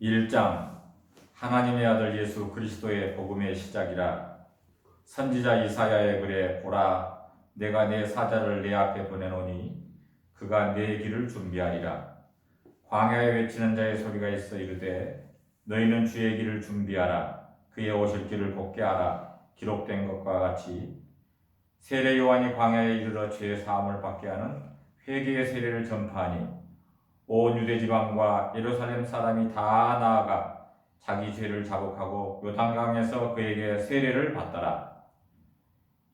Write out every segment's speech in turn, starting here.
1장 하나님의 아들 예수 그리스도의 복음의 시작이라. 선지자 이사야의 글에 보라, 내가 내 사자를 내 앞에 보내노니 그가 내 길을 준비하리라. 광야에 외치는 자의 소리가 있어 이르되 너희는 주의 길을 준비하라. 그의 오실 길을 곱게 하라. 기록된 것과 같이 세례 요한이 광야에 이르러 죄 사함을 받게 하는 회개의 세례를 전파하니 온 유대 지방과 예루살렘 사람이 다 나아가 자기 죄를 자복하고 요단강에서 그에게 세례를 받더라.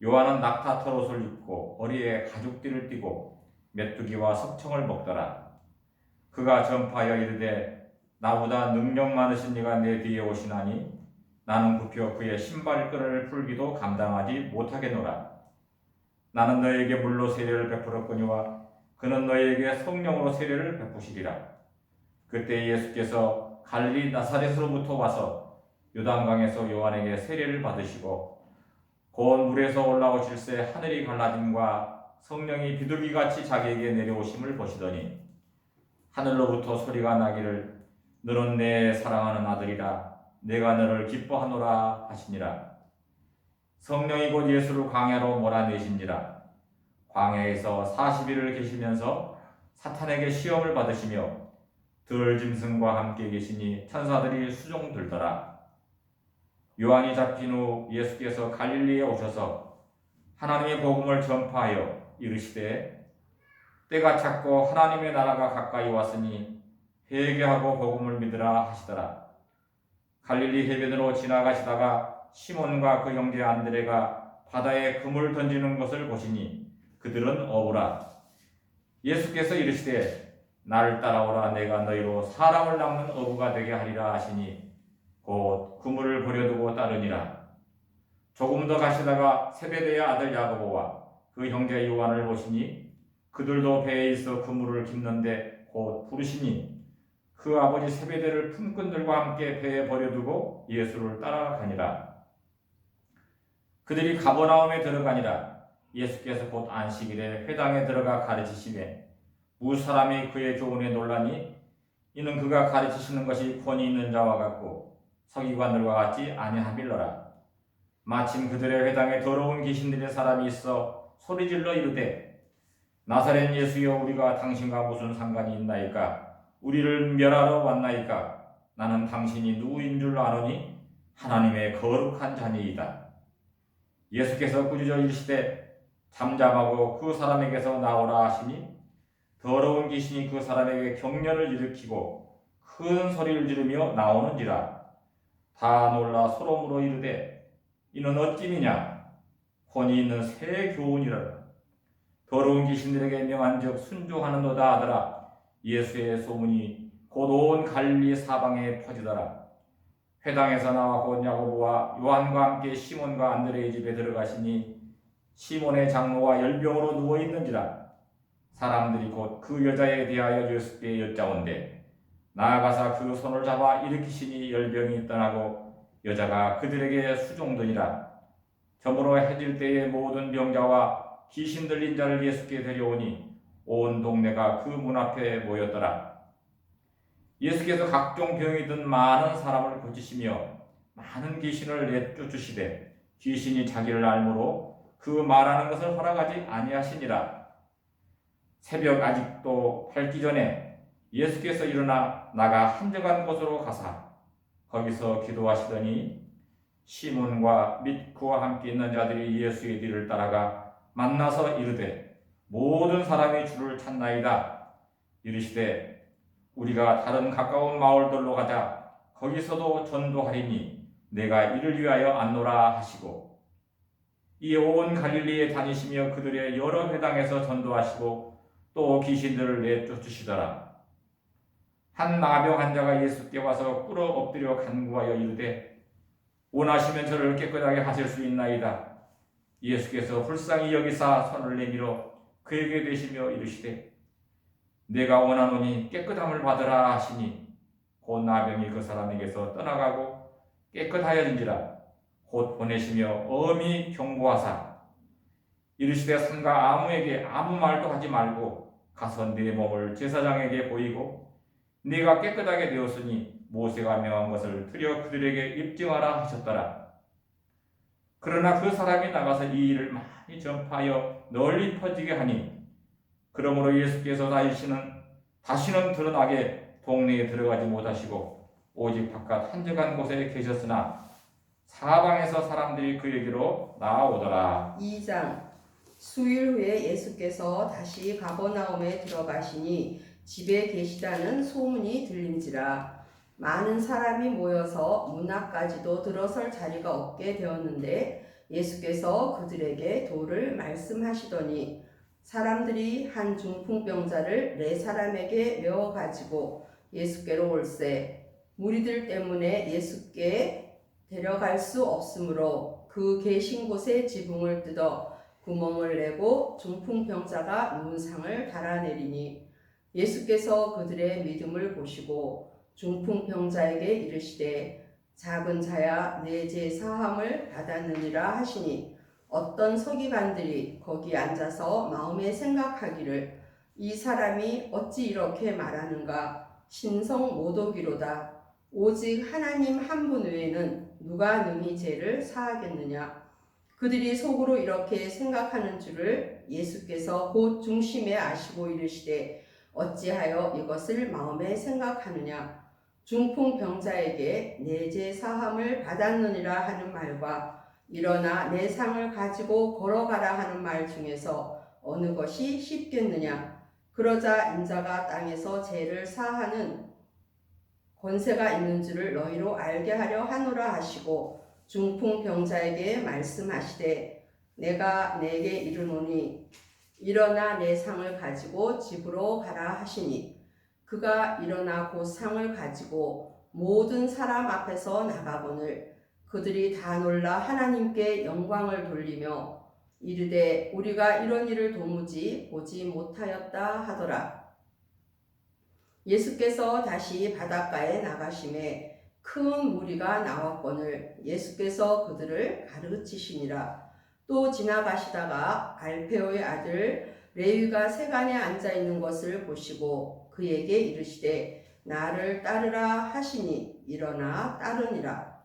요한은 낙타 털옷을 입고 머리에 가죽띠를 띠고 메뚜기와 석청을 먹더라. 그가 전파하여 이르되 나보다 능력 많으신 이가 내 뒤에 오시나니 나는 굽혀 그의 신발끈을 풀기도 감당하지 못하겠노라. 나는 너에게 물로 세례를 베풀었거니와 그는 너희에게 성령으로 세례를 베푸시리라. 그때 예수께서 갈릴리 나사렛으로부터 와서 요단강에서 요한에게 세례를 받으시고 곧 물에서 올라오실새 하늘이 갈라짐과 성령이 비둘기같이 자기에게 내려오심을 보시더니 하늘로부터 소리가 나기를 너는 내 사랑하는 아들이라 내가 너를 기뻐하노라 하시니라. 성령이 곧 예수를 광야로 몰아내신지라. 광야에서 40일을 계시면서 사탄에게 시험을 받으시며 들짐승과 함께 계시니 천사들이 수종 들더라. 요한이 잡힌 후 예수께서 갈릴리에 오셔서 하나님의 복음을 전파하여 이르시되 때가 찼고 하나님의 나라가 가까이 왔으니 회개하고 복음을 믿으라 하시더라. 갈릴리 해변으로 지나가시다가 시몬과 그 형제 안드레가 바다에 금을 던지는 것을 보시니 그들은 어부라. 예수께서 이르시되 나를 따라오라. 내가 너희로 사람을 낚는 어부가 되게 하리라 하시니 곧 그물을 버려두고 따르니라. 조금 더 가시다가 세베대의 아들 야고보와 그 형제 요한을 보시니 그들도 배에 있어 그물을 깁는데 곧 부르시니 그 아버지 세베대를 품꾼들과 함께 배에 버려두고 예수를 따라가니라. 그들이 가버나움에 들어가니라. 예수께서 곧 안식일에 회당에 들어가 가르치시되 무사람이 그의 교훈에 놀라니 이는 그가 가르치시는 것이 권위 있는 자와 같고 서기관들과 같지 아니함일러라. 마침 그들의 회당에 더러운 귀신들의 사람이 있어 소리질러 이르되 나사렛 예수여 우리가 당신과 무슨 상관이 있나이까? 우리를 멸하러 왔나이까? 나는 당신이 누구인 줄 아노니 하나님의 거룩한 자니이다. 예수께서 꾸짖어 이르시되 잠잠하고 그 사람에게서 나오라 하시니 더러운 귀신이 그 사람에게 경련을 일으키고 큰 소리를 지르며 나오는지라. 다 놀라 서로 물어 이르되 이는 어찌미냐? 권위 있는 새 교훈이라. 더러운 귀신들에게 명한즉 순종하는도다 하더라. 예수의 소문이 곧 온 갈릴리 사방에 퍼지더라. 회당에서 나와 곧 야고보와 요한과 함께 시몬과 안드레의 집에 들어가시니 시몬의 장모가 열병으로 누워 있는지라. 사람들이 곧 그 여자에 대하여 예수께 여짜온대 나아가사 그 손을 잡아 일으키시니 열병이 떠나고 여자가 그들에게 수종되니라. 저물어 해질 때에 모든 병자와 귀신 들린 자를 예수께 데려오니 온 동네가 그 문 앞에 모였더라. 예수께서 각종 병이 든 많은 사람을 고치시며 많은 귀신을 내쫓으시되 귀신이 자기를 알므로 그 말하는 것을 허락하지 아니하시니라. 새벽 아직도 밝기 전에 예수께서 일어나 나가 한적한 곳으로 가사 거기서 기도하시더니 시몬과 및 그와 함께 있는 자들이 예수의 뒤를 따라가 만나서 이르되 모든 사람이 주를 찾나이다. 이르시되 우리가 다른 가까운 마을들로 가자. 거기서도 전도하리니 내가 이를 위하여 안노라 하시고 이 온 갈릴리에 다니시며 그들의 여러 회당에서 전도하시고 또 귀신들을 내쫓으시더라. 한 나병 환자가 예수께 와서 꿇어 엎드려 간구하여 이르되 원하시면 저를 깨끗하게 하실 수 있나이다. 예수께서 불쌍히 여기사 손을 내밀어 그에게 대시며 이르시되 내가 원하노니 깨끗함을 받으라 하시니 곧 나병이 그 사람에게서 떠나가고 깨끗하여진지라. 곧 보내시며 엄히 경고하사 이르시되 산과 아무에게 아무 말도 하지 말고 가서 네 몸을 제사장에게 보이고 네가 깨끗하게 되었으니 모세가 명한 것을 들여 그들에게 입증하라 하셨더라. 그러나 그 사람이 나가서 이 일을 많이 전파하여 널리 퍼지게 하니 그러므로 예수께서 다시는 드러나게 동네에 들어가지 못하시고 오직 바깥 한적한 곳에 계셨으나 사방에서 사람들이 그에게로 나아오더라. 2장. 수일 후에 예수께서 다시 가버나움에 들어가시니 집에 계시다는 소문이 들린지라. 많은 사람이 모여서 문 앞까지도 들어설 자리가 없게 되었는데 예수께서 그들에게 도를 말씀하시더니 사람들이 한 중풍병자를 4사람에게 메워 가지고 예수께로 올세 무리들 때문에 예수께 데려갈 수 없으므로 그 계신 곳에 지붕을 뜯어 구멍을 내고 중풍병자가 누운 상을 달아내리니 예수께서 그들의 믿음을 보시고 중풍병자에게 이르시되 작은 자야 내 죄 사함을 받았느니라 하시니 어떤 서기관들이 거기 앉아서 마음에 생각하기를 이 사람이 어찌 이렇게 말하는가 신성 모독이로다. 오직 하나님 한 분 외에는 누가 능히 죄를 사하겠느냐. 그들이 속으로 이렇게 생각하는 줄을 예수께서 곧 중심에 아시고 이르시되 어찌하여 이것을 마음에 생각하느냐. 중풍병자에게 내 죄 사함을 받았느니라 하는 말과 일어나 내 상을 가지고 걸어가라 하는 말 중에서 어느 것이 쉽겠느냐. 그러자 인자가 땅에서 죄를 사하는 권세가 있는 줄을 너희로 알게 하려 하노라 하시고 중풍병자에게 말씀하시되 내가 내게 이르노니 일어나 내 상을 가지고 집으로 가라 하시니 그가 일어나 곧 상을 가지고 모든 사람 앞에서 나가거늘 그들이 다 놀라 하나님께 영광을 돌리며 이르되 우리가 이런 일을 도무지 보지 못하였다 하더라. 예수께서 다시 바닷가에 나가심에 큰 무리가 나왔거늘 예수께서 그들을 가르치시니라. 또 지나가시다가 알페오의 아들 레위가 세간에 앉아 있는 것을 보시고 그에게 이르시되 나를 따르라 하시니 일어나 따르니라.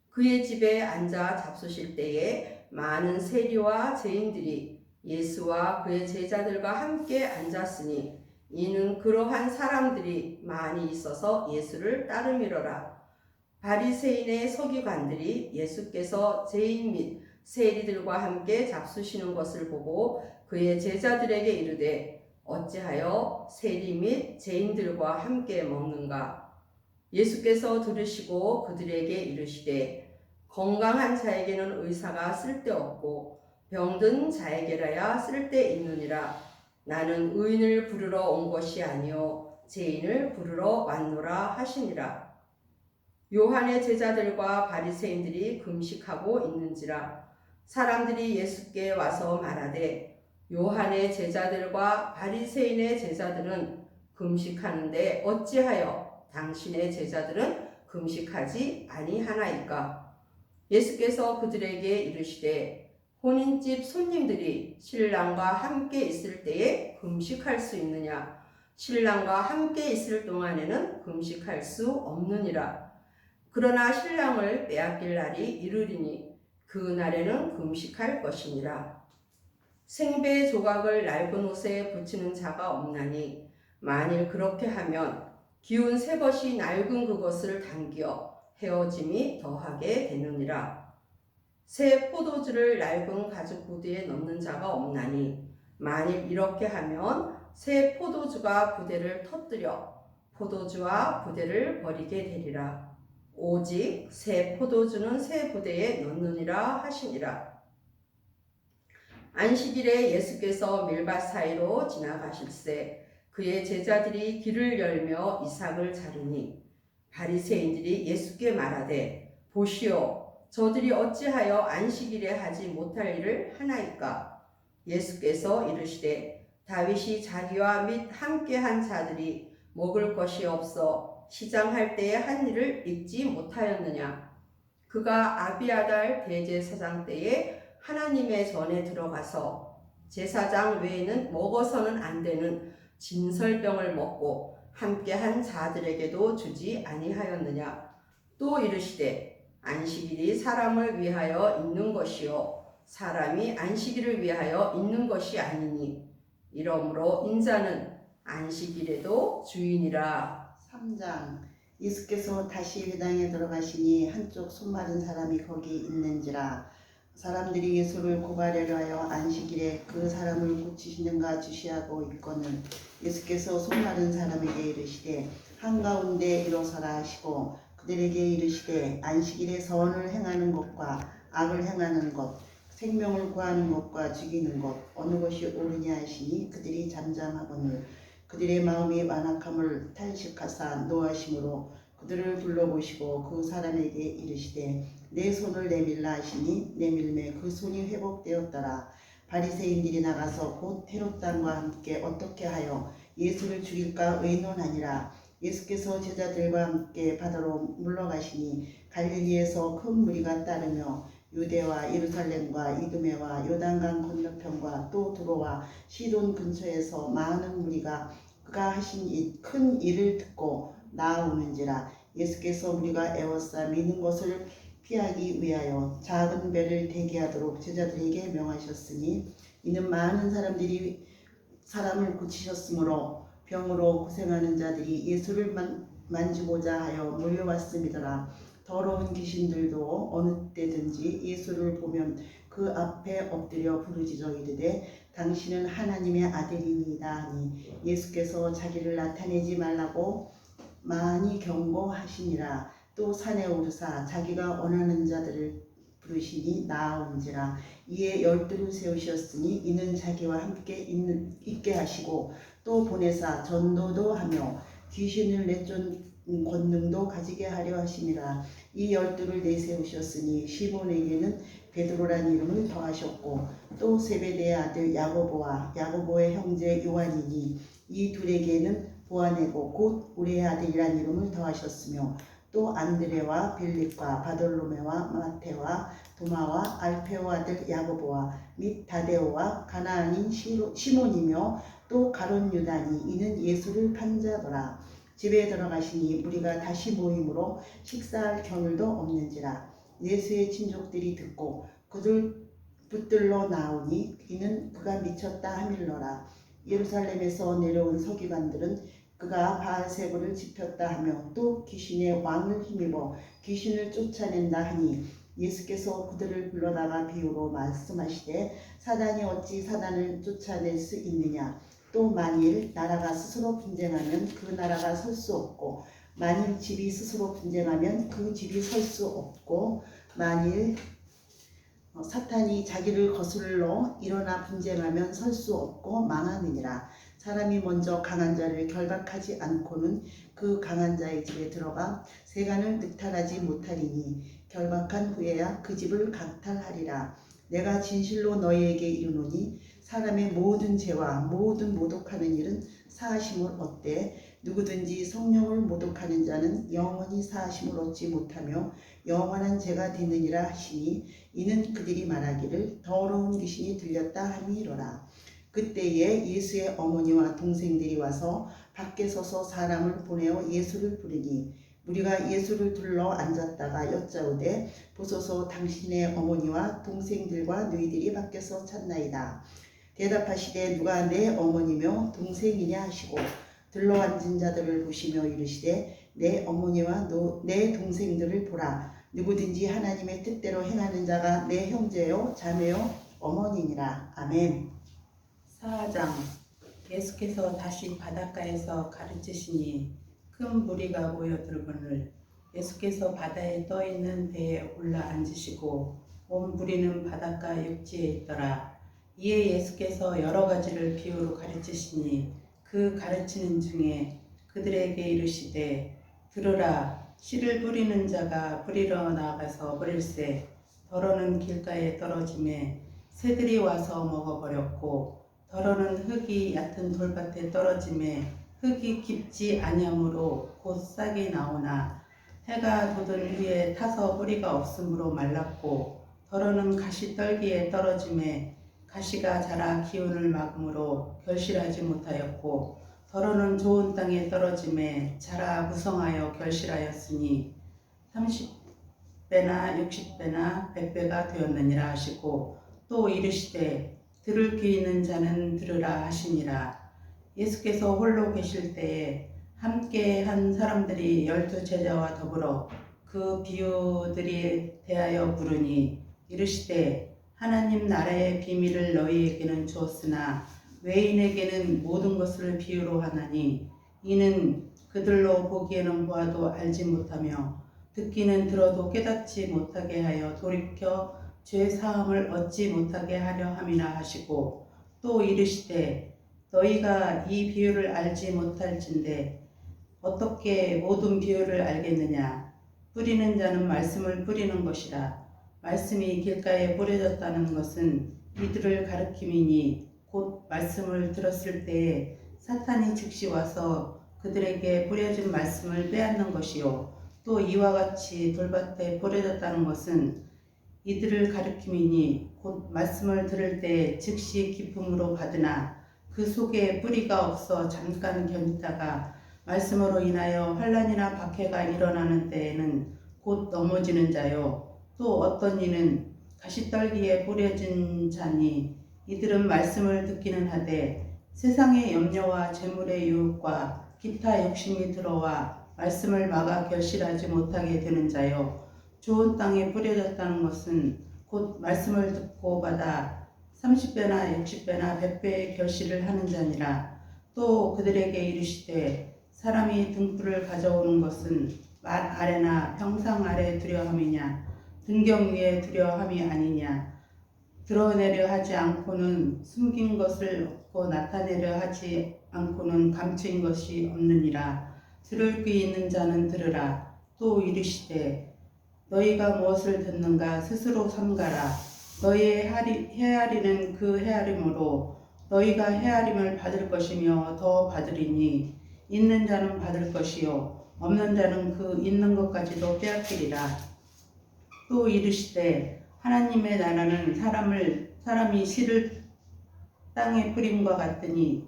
그의 집에 앉아 잡수실 때에 많은 세리와 죄인들이 예수와 그의 제자들과 함께 앉았으니 이는 그러한 사람들이 많이 있어서 예수를 따름이로라. 바리새인의 서기관들이 예수께서 죄인 및 세리들과 함께 잡수시는 것을 보고 그의 제자들에게 이르되 어찌하여 세리 및 죄인들과 함께 먹는가. 예수께서 들으시고 그들에게 이르시되 건강한 자에게는 의사가 쓸데없고 병든 자에게라야 쓸데있느니라. 나는 의인을 부르러 온 것이 아니요 죄인을 부르러 왔노라 하시니라. 요한의 제자들과 바리새인들이 금식하고 있는지라. 사람들이 예수께 와서 말하되 요한의 제자들과 바리새인의 제자들은 금식하는데 어찌하여 당신의 제자들은 금식하지 아니하나이까. 예수께서 그들에게 이르시되 혼인집 손님들이 신랑과 함께 있을 때에 금식할 수 있느냐. 신랑과 함께 있을 동안에는 금식할 수 없느니라. 그러나 신랑을 빼앗길 날이 이르리니 그 날에는 금식할 것이니라. 생배 조각을 낡은 옷에 붙이는 자가 없나니 만일 그렇게 하면 기운 새 것이 낡은 그것을 당겨 헤어짐이 더하게 되느니라. 새 포도주를 낡은 가죽 부대에 넣는 자가 없나니 만일 이렇게 하면 새 포도주가 부대를 터뜨려 포도주와 부대를 버리게 되리라. 오직 새 포도주는 새 부대에 넣느니라 하시니라. 안식일에 예수께서 밀밭 사이로 지나가실새 그의 제자들이 길을 열며 이삭을 자르니 바리새인들이 예수께 말하되 보시오 저들이 어찌하여 안식일에 하지 못할 일을 하나이까. 예수께서 이르시되 다윗이 자기와 및 함께한 자들이 먹을 것이 없어 시장할 때에 한 일을 잊지 못하였느냐. 그가 아비아달 대제사장 때에 하나님의 전에 들어가서 제사장 외에는 먹어서는 안 되는 진설병을 먹고 함께한 자들에게도 주지 아니하였느냐? 또 이르시되 안식일이 사람을 위하여 있는 것이요 사람이 안식일을 위하여 있는 것이 아니니 이러므로 인자는 안식일에도 주인이라. 3장. 예수께서 다시 회당에 들어가시니 한쪽 손 마른 사람이 거기 있는지라. 사람들이 예수를 고발하려 하여 안식일에 그 사람을 고치시는가 주시하고 있거늘 예수께서 손 마른 사람에게 이르시되 한가운데 일어서라 하시고 그들에게 이르시되 안식일에 선을 행하는 것과 악을 행하는 것 생명을 구하는 것과 죽이는 것 어느 것이 옳으냐 하시니 그들이 잠잠하거늘 그들의 마음이 완악함을 탄식하사 노하심으로 그들을 둘러보시고 그 사람에게 이르시되 내 손을 내밀라 하시니 내밀매 그 손이 회복되었더라. 바리새인들이 나가서 곧 헤롯 당과 함께 어떻게 하여 예수를 죽일까 의논하니라. 예수께서 제자들과 함께 바다로 물러가시니 갈릴리에서 큰 무리가 따르며 유대와 예루살렘과 이두메와 요단강 건너편과 또 두로와 시돈 근처에서 많은 무리가 그가 하신 큰 일을 듣고 나아오는지라. 예수께서 무리가 애워싸 미는 것을 피하기 위하여 작은 배를 대기하도록 제자들에게 명하셨으니 이는 많은 사람들이 사람을 고치셨으므로 병으로 고생하는 자들이 예수를 만지고자 하여 몰려왔음이더라. 더러운 귀신들도 어느 때든지 예수를 보면 그 앞에 엎드려 부르짖어 이르되 당신은 하나님의 아들이니이다 하니 예수께서 자기를 나타내지 말라고 많이 경고하시니라. 또 산에 오르사 자기가 원하는 자들을 부르시니 나아온지라. 이에 12를 세우셨으니 이는 자기와 함께 있게 하시고 또 보내사 전도도 하며 귀신을 내쫓는 권능도 가지게 하려 하심이라. 이 12를 내세우셨으니 시몬에게는 베드로란 이름을 더하셨고 또 세베대의 아들 야고보와 야고보의 형제 요한이니 이 둘에게는 보아네고 곧 우리의 아들이란 이름을 더하셨으며 또 안드레와 빌립과 바돌로메와 마테와 도마와 알페오 아들 야고보와 및 다데오와 가나안인 시몬이며 또 가룟 유다니 이는 예수를 판 자더라. 집에 들어가시니 무리가 다시 모임으로 식사할 겨를도 없는지라. 예수의 친족들이 듣고 그들 붙들러 나오니 이는 그가 미쳤다 하밀러라. 예루살렘에서 내려온 서기관들은 그가 바알세불을 지폈다 하며 또 귀신의 왕을 힘입어 귀신을 쫓아낸다 하니 예수께서 그들을 불러다가 비유로 말씀하시되 사단이 어찌 사단을 쫓아낼 수 있느냐. 또 만일 나라가 스스로 분쟁하면 그 나라가 설 수 없고 만일 집이 스스로 분쟁하면 그 집이 설 수 없고 만일 사탄이 자기를 거슬러 일어나 분쟁하면 설 수 없고 망하느니라. 사람이 먼저 강한 자를 결박하지 않고는 그 강한 자의 집에 들어가 세간을 늑탈하지 못하리니 결박한 후에야 그 집을 강탈하리라. 내가 진실로 너희에게 이르노니 사람의 모든 죄와 모든 모독하는 일은 사하심을 얻되 누구든지 성령을 모독하는 자는 영원히 사하심을 얻지 못하며 영원한 죄가 되느니라 하시니 이는 그들이 말하기를 더러운 귀신이 들렸다 함이로라. 그때에 예수의 어머니와 동생들이 와서 밖에 서서 사람을 보내어 예수를 부르니 무리가 예수를 둘러 앉았다가 여짜오되 보소서 당신의 어머니와 동생들과 너희들이 밖에서 찾나이다. 대답하시되 누가 내 어머니며 동생이냐 하시고 들러 앉은 자들을 보시며 이르시되 내 어머니와 내 동생들을 보라. 누구든지 하나님의 뜻대로 행하는 자가 내 형제요 자매요 어머니니라. 아멘. 4장. 예수께서 다시 바닷가에서 가르치시니 큰 무리가 모여들거늘 예수께서 바다에 떠있는 배에 올라 앉으시고 온 무리는 바닷가 육지에 있더라. 이에 예수께서 여러 가지를 비유로 가르치시니 그 가르치는 중에 그들에게 이르시되 들으라. 씨를 뿌리는 자가 뿌리러 나가서 뿌릴새 더러는 길가에 떨어지매 새들이 와서 먹어버렸고 더러는 흙이 얕은 돌밭에 떨어지매 흙이 깊지 아니하므로 곧 싹이 나오나 해가 돋은 위에 타서 뿌리가 없으므로 말랐고 더러는 가시떨기에 떨어지매 가시가 자라 기운을 막으므로 결실하지 못하였고 더러는 좋은 땅에 떨어짐에 자라 무성하여 결실하였으니 30배나 60배나 100배가 되었느니라 하시고 또 이르시되 들을 귀 있는 자는 들으라 하시니라. 예수께서 홀로 계실 때에 함께 한 사람들이 12 제자와 더불어 그 비유들이 대하여 물으니 이르시되 하나님 나라의 비밀을 너희에게는 주었으나 외인에게는 모든 것을 비유로 하나니 이는 그들로 보기에는 보아도 알지 못하며 듣기는 들어도 깨닫지 못하게 하여 돌이켜 죄 사함을 얻지 못하게 하려 함이라 하시고 또 이르시되 너희가 이 비유를 알지 못할진대 어떻게 모든 비유를 알겠느냐. 뿌리는 자는 말씀을 뿌리는 것이라. 말씀이 길가에 뿌려졌다는 것은 이들을 가리킴이니 곧 말씀을 들었을 때에 사탄이 즉시 와서 그들에게 뿌려진 말씀을 빼앗는 것이요. 또 이와 같이 돌밭에 뿌려졌다는 것은 이들을 가리킴이니 곧 말씀을 들을 때 즉시 기쁨으로 받으나 그 속에 뿌리가 없어 잠깐 견디다가 말씀으로 인하여 환난이나 박해가 일어나는 때에는 곧 넘어지는 자요. 또 어떤 이는 가시떨기에 뿌려진 자니 이들은 말씀을 듣기는 하되 세상의 염려와 재물의 유혹과 기타 욕심이 들어와 말씀을 막아 결실하지 못하게 되는 자요. 좋은 땅에 뿌려졌다는 것은 곧 말씀을 듣고 받아 30배나 60배나 100배의 결실을 하는 자니라. 또 그들에게 이르시되 사람이 등불을 가져오는 것은 말 아래나 평상 아래 두려함이냐 등경 위에 두려함이 아니냐. 드러내려 하지 않고는 숨긴 것을 얻고 나타내려 하지 않고는 감추인 것이 없느니라. 들을 귀 있는 자는 들으라. 또 이르시되 너희가 무엇을 듣는가 스스로 삼가라. 너희의 헤아리는 그 헤아림으로 너희가 헤아림을 받을 것이며 더 받으리니 있는 자는 받을 것이요 없는 자는 그 있는 것까지도 빼앗기리라. 또 이르시되 하나님의 나라는 사람이 씨를 땅에 뿌림과 같으니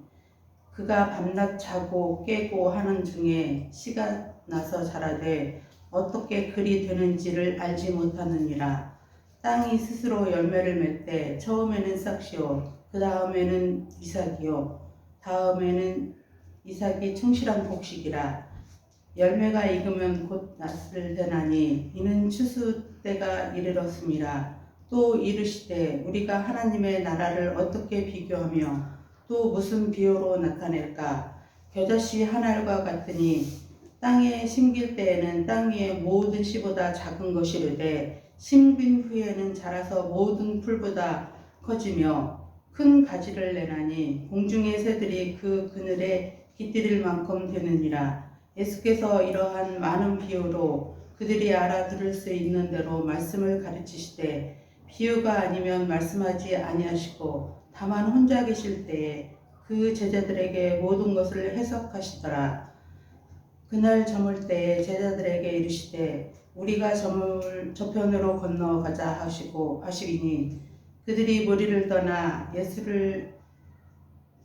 그가 밤낮 자고 깨고 하는 중에 씨가 나서 자라되 어떻게 그리 되는지를 알지 못하느니라. 땅이 스스로 열매를 맺되 처음에는 싹이요 그 다음에는 이삭이요 다음에는 이삭이 충실한 곡식이라. 열매가 익으면 곧 낫을 되나니 이는 추수 때가 이르렀음이라. 또 이르시되 우리가 하나님의 나라를 어떻게 비교하며 또 무슨 비유로 나타낼까. 겨자씨 한 알과 같으니 땅에 심길 때에는 땅 위의 모든 씨보다 작은 것이르되 심긴 후에는 자라서 모든 풀보다 커지며 큰 가지를 내나니 공중의 새들이 그 그늘에 깃들일 만큼 되느니라. 예수께서 이러한 많은 비유로 그들이 알아들을 수 있는 대로 말씀을 가르치시되 비유가 아니면 말씀하지 아니하시고 다만 혼자 계실 때에 그 제자들에게 모든 것을 해석하시더라. 그날 저물 때에 제자들에게 이르시되 우리가 저편으로 건너가자 하시니 그들이 무리를 떠나 예수를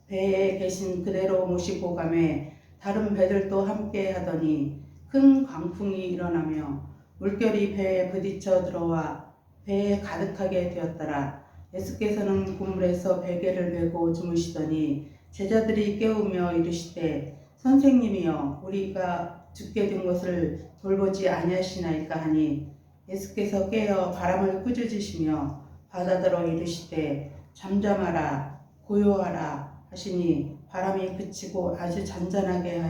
배에 계신 그대로 모시고 가매 다른 배들도 함께 하더니 큰 광풍이 일어나며 물결이 배에 부딪혀 들어와 배에 가득하게 되었더라. 예수께서는 그물에서 베개를 메고 주무시더니 제자들이 깨우며 이르시되 선생님이여 우리가 죽게 된 것을 돌보지 아니하시나이까 하니 예수께서 깨어 바람을 꾸짖으시며 바다더러 이르시되 잠잠하라 고요하라 하시니 바람이 그치고 아주 잔잔하게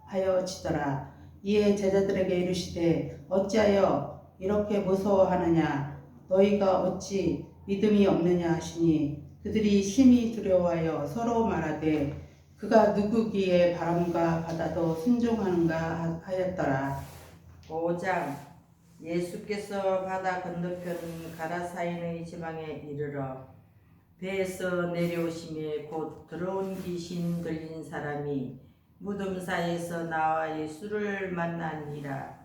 하여지더라. 이에 제자들에게 이르시되 어찌하여 이렇게 무서워하느냐 너희가 어찌 믿음이 없느냐 하시니 그들이 심히 두려워하여 서로 말하되 그가 누구기에 바람과 바다도 순종하는가 하였더라. 5장. 예수께서 바다 건너편 가라사인의 지방에 이르러 배에서 내려오심에 곧 더러운 귀신 들린 사람이 무덤 사이에서 나와 예수를 만나니라.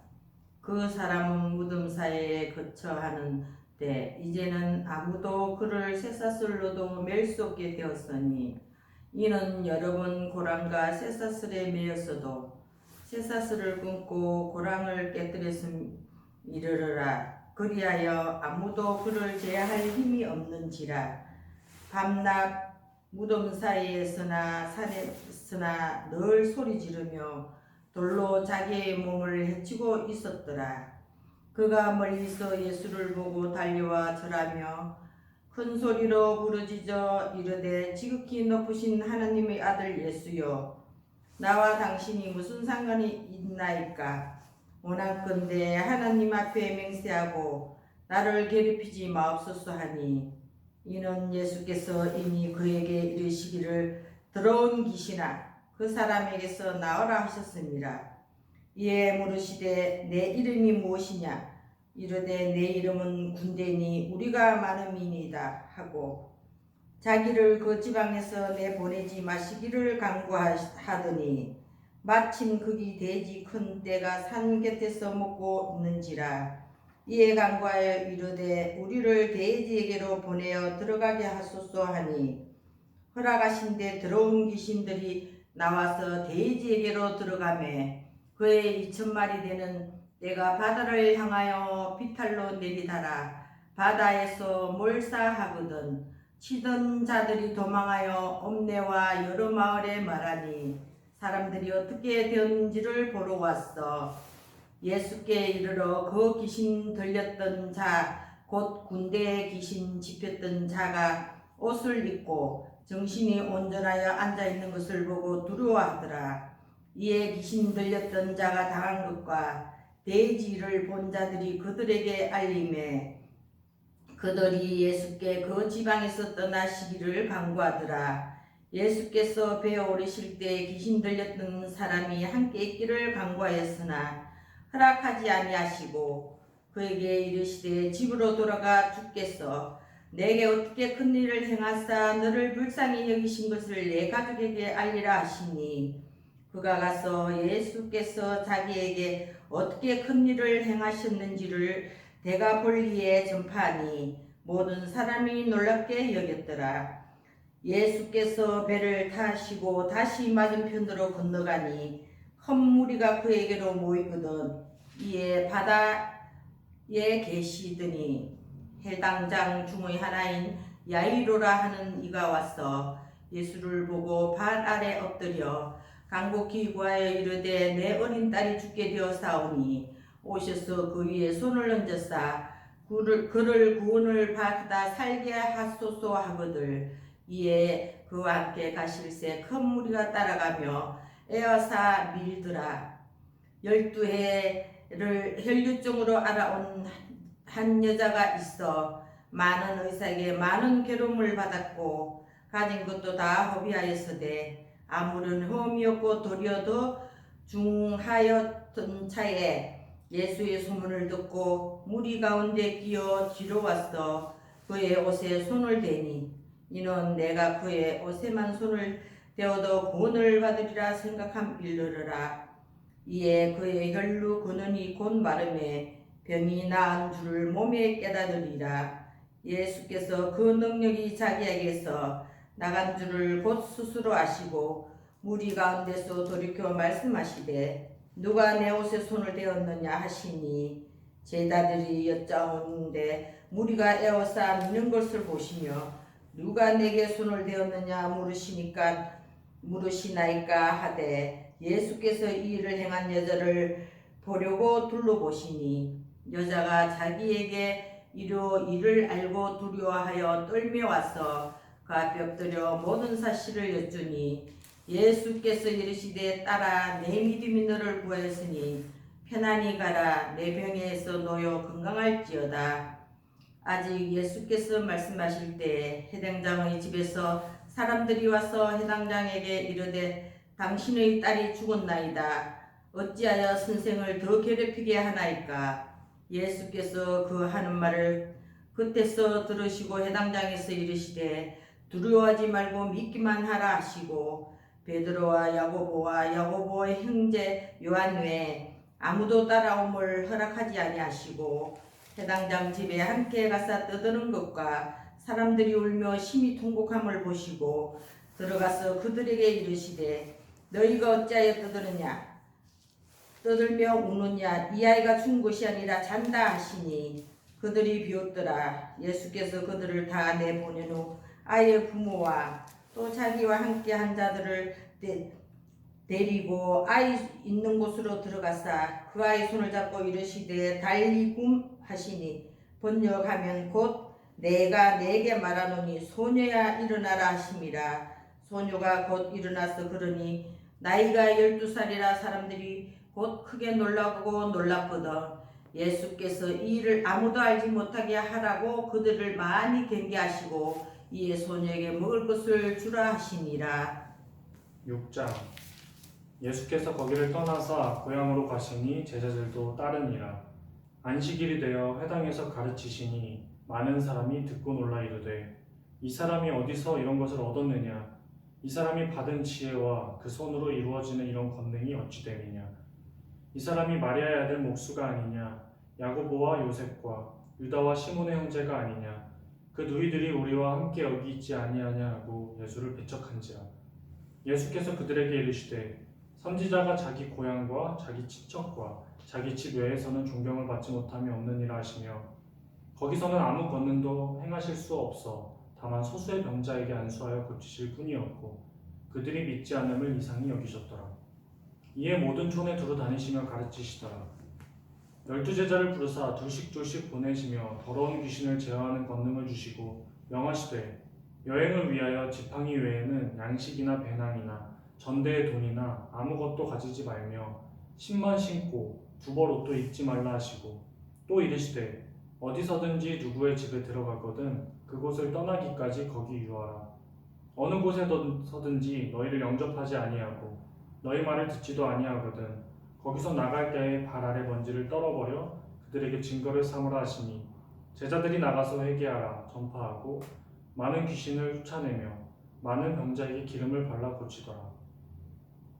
그 사람은 무덤 사이에 거처 하는데 이제는 아무도 그를 쇠사슬로도 맬 수 없게 되었으니 이는 여러 번 고랑과 쇠사슬에 매였어도 쇠사슬을 끊고 고랑을 깨뜨렸음 이르르라. 그리하여 아무도 그를 제할 힘이 없는지라. 밤낮 무덤 사이에서나 산에서나 늘 소리 지르며 돌로 자기의 몸을 해치고 있었더라. 그가 멀리서 예수를 보고 달려와 절하며 큰 소리로 부르짖어 이르되 지극히 높으신 하나님의 아들 예수여, 나와 당신이 무슨 상관이 있나이까? 원하건대 하나님 앞에 맹세하고 나를 괴롭히지 마옵소서 하니, 이는 예수께서 이미 그에게 이르시기를 더러운 귀신아 그 사람에게서 나오라 하셨습니다. 이에 물으시되 내 이름이 무엇이냐? 이르되 내 이름은 군대니 우리가 많음이니이다 하고 자기를 그 지방에서 내보내지 마시기를 간구하더니 마침 극이 대지 큰 떼가 산 곁에서 먹고 있는지라. 이에 간구하여 이르되 우리를 돼지에게로 보내어 들어가게 하소서 하니 허락하신데 더러운 귀신들이 나와서 돼지에게로 들어가매 그의 2,000마리 되는 떼가 바다를 향하여 비탈로 내리다라. 바다에서 몰사하거든 치던 자들이 도망하여 옴내와 여러 마을에 말하니 사람들이 어떻게 되었는지를 보러 왔어. 예수께 이르러 그 귀신 들렸던 자 곧 군대에 귀신 집혔던 자가 옷을 입고 정신이 온전하여 앉아있는 것을 보고 두려워하더라. 이에 귀신 들렸던 자가 당한 것과 돼지를 본 자들이 그들에게 알림해 그들이 예수께 그 지방에서 떠나시기를 간구하더라. 예수께서 배에 오르실 때 귀신 들렸던 사람이 함께 있기를 간구하였으나 허락하지 아니하시고 그에게 이르시되 집으로 돌아가 죽겠어. 내게 어떻게 큰 일을 행하사 너를 불쌍히 여기신 것을 내 가족에게 알리라 하시니 그가 가서 예수께서 자기에게 어떻게 큰 일을 행하셨는지를 데가볼리에 전파하니 모든 사람이 놀랍게 여겼더라. 예수께서 배를 타시고 다시 맞은편으로 건너가니 큰 무리가 그에게로 모이거든 이에 바다에 계시더니 해당장 중의 하나인 야이로라 하는 이가 와서 예수를 보고 발 아래 엎드려 간곡히 구하여 이르되 내 어린 딸이 죽게 되었사오니 오셔서 그 위에 손을 얹으사 그를 구원을 받아 살게 하소서 하거늘. 이에 그와 함께 가실새 큰 무리가 따라가며 에어사 밀더라. 12해를 혈류증으로 알아온 한 여자가 있어 많은 의사에게 많은 괴로움을 받았고 가진 것도 다 허비하였으되 아무런 호흡이 없고 도리어도 중하였던 차에 예수의 소문을 듣고 무리 가운데 끼어 뒤로 왔어 그의 옷에 손을 대니 이는 내가 그의 옷에만 손을 대어도 구원을 받으리라 생각함 이르르라. 이에 그의 혈루 근원이 곧 마름에 병이 나은 줄을 몸에 깨달으리라. 예수께서 그 능력이 자기에게서 나간 줄을 곧 스스로 아시고 무리 가운데서 돌이켜 말씀하시되 누가 내 옷에 손을 대었느냐 하시니 제자들이 여짜오는데 무리가 에워싸 미는 것을 보시며 누가 내게 손을 대었느냐 물으시나이까 하되 예수께서 이 일을 행한 여자를 보려고 둘러보시니 여자가 자기에게 이를 알고 두려워하여 떨며 와서 그 앞에 엎드려 모든 사실을 여쭈니 예수께서 이르시되 딸아 내 믿음이 너를 구하였으니 편안히 가라 내 병에서 놓여 건강할지어다. 아직 예수께서 말씀하실 때 해당장의 집에서 사람들이 와서 해당장에게 이르되 당신의 딸이 죽었나이다. 어찌하여 선생을 더 괴롭히게 하나이까. 예수께서 그 하는 말을 겉에서 들으시고 해당장에서 이르시되 두려워하지 말고 믿기만 하라 하시고 베드로와 야고보의 형제 요한 외에 아무도 따라옴을 허락하지 아니하시고 해당장 집에 함께 가서 떠드는 것과 사람들이 울며 심히 통곡함을 보시고 들어가서 그들에게 이르시되 너희가 어찌하여 떠들며 우느냐 이 아이가 죽은 것이 아니라 잔다 하시니 그들이 비웃더라. 예수께서 그들을 다 내보낸 후 아이의 부모와 또 자기와 함께 한 자들을 데리고 아이 있는 곳으로 들어가사 그 아이 손을 잡고 이르시되 달리굼 하시니 번역하면 곧 내가 네게 말하노니 소녀야 일어나라 하심이라. 소녀가 곧 일어나서 그러니 나이가 12살이라 사람들이 곧 크게 놀랐거든. 예수께서 이 일을 아무도 알지 못하게 하라고 그들을 많이 경계하시고 이에 소녀에게 먹을 것을 주라 하시니라. 6장. 예수께서 거기를 떠나사 고향으로 가시니 제자들도 따르니라. 안식일이 되어 회당에서 가르치시니 많은 사람이 듣고 놀라 이르되 이 사람이 어디서 이런 것을 얻었느냐? 이 사람이 받은 지혜와 그 손으로 이루어지는 이런 권능이 어찌 됨이냐? 이 사람이 마리아의 아들 목수가 아니냐? 야고보와 요셉과 유다와 시몬의 형제가 아니냐? 그 누이들이 우리와 함께 여기 있지 아니하냐고 예수를 배척한지라. 예수께서 그들에게 이르시되 선지자가 자기 고향과 자기 친척과 자기 집 외에서는 존경을 받지 못함이 없느니라 하시며 거기서는 아무 권능도 행하실 수 없어 다만 소수의 병자에게 안수하여 고치실 뿐이었고 그들이 믿지 않음을 이상히 여기셨더라. 이에 모든 촌에 두루 다니시며 가르치시더라. 12제자를 부르사 둘씩 보내시며 더러운 귀신을 제어하는 권능을 주시고 명하시되 여행을 위하여 지팡이 외에는 양식이나 배낭이나 전대의 돈이나 아무것도 가지지 말며 신만 신고 두벌 옷도 입지 말라 하시고 또 이르시되 어디서든지 누구의 집에 들어가거든 그곳을 떠나기까지 거기 유하라. 어느 곳에서든지 너희를 영접하지 아니하고 너희 말을 듣지도 아니하거든 거기서 나갈 때에 발 아래 먼지를 떨어버려 그들에게 증거를 삼으라 하시니 제자들이 나가서 회개하라 전파하고 많은 귀신을 쫓아내며 많은 병자에게 기름을 발라 고치더라.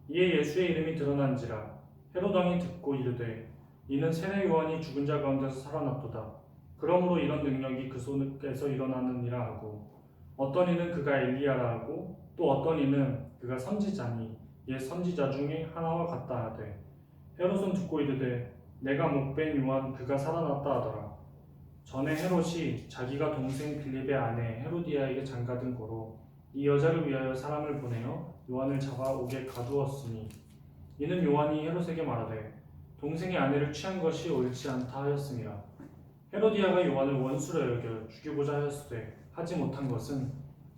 이에 예수의 이름이 드러난지라 헤롯 왕이 듣고 이르되 이는 세례 요한이 죽은 자 가운데서 살아났도다. 그러므로 이런 능력이 그 손에서 일어나느니라 하고 어떤 이는 그가 엘리야라 하고 또 어떤 이는 그가 선지자니 옛 선지자 중에 하나와 같다 하되 헤롯은 듣고 이르되 내가 목벤 요한 그가 살아났다 하더라. 전에 헤롯이 자기가 동생 빌립의 아내 헤로디아에게 장가든 고로 이 여자를 위하여 사람을 보내어 요한을 잡아 옥에 가두었으니 이는 요한이 헤롯에게 말하되 동생의 아내를 취한 것이 옳지 않다 하였음이라. 헤로디아가 요한을 원수로 여겨 죽이고자 하였으되 하지 못한 것은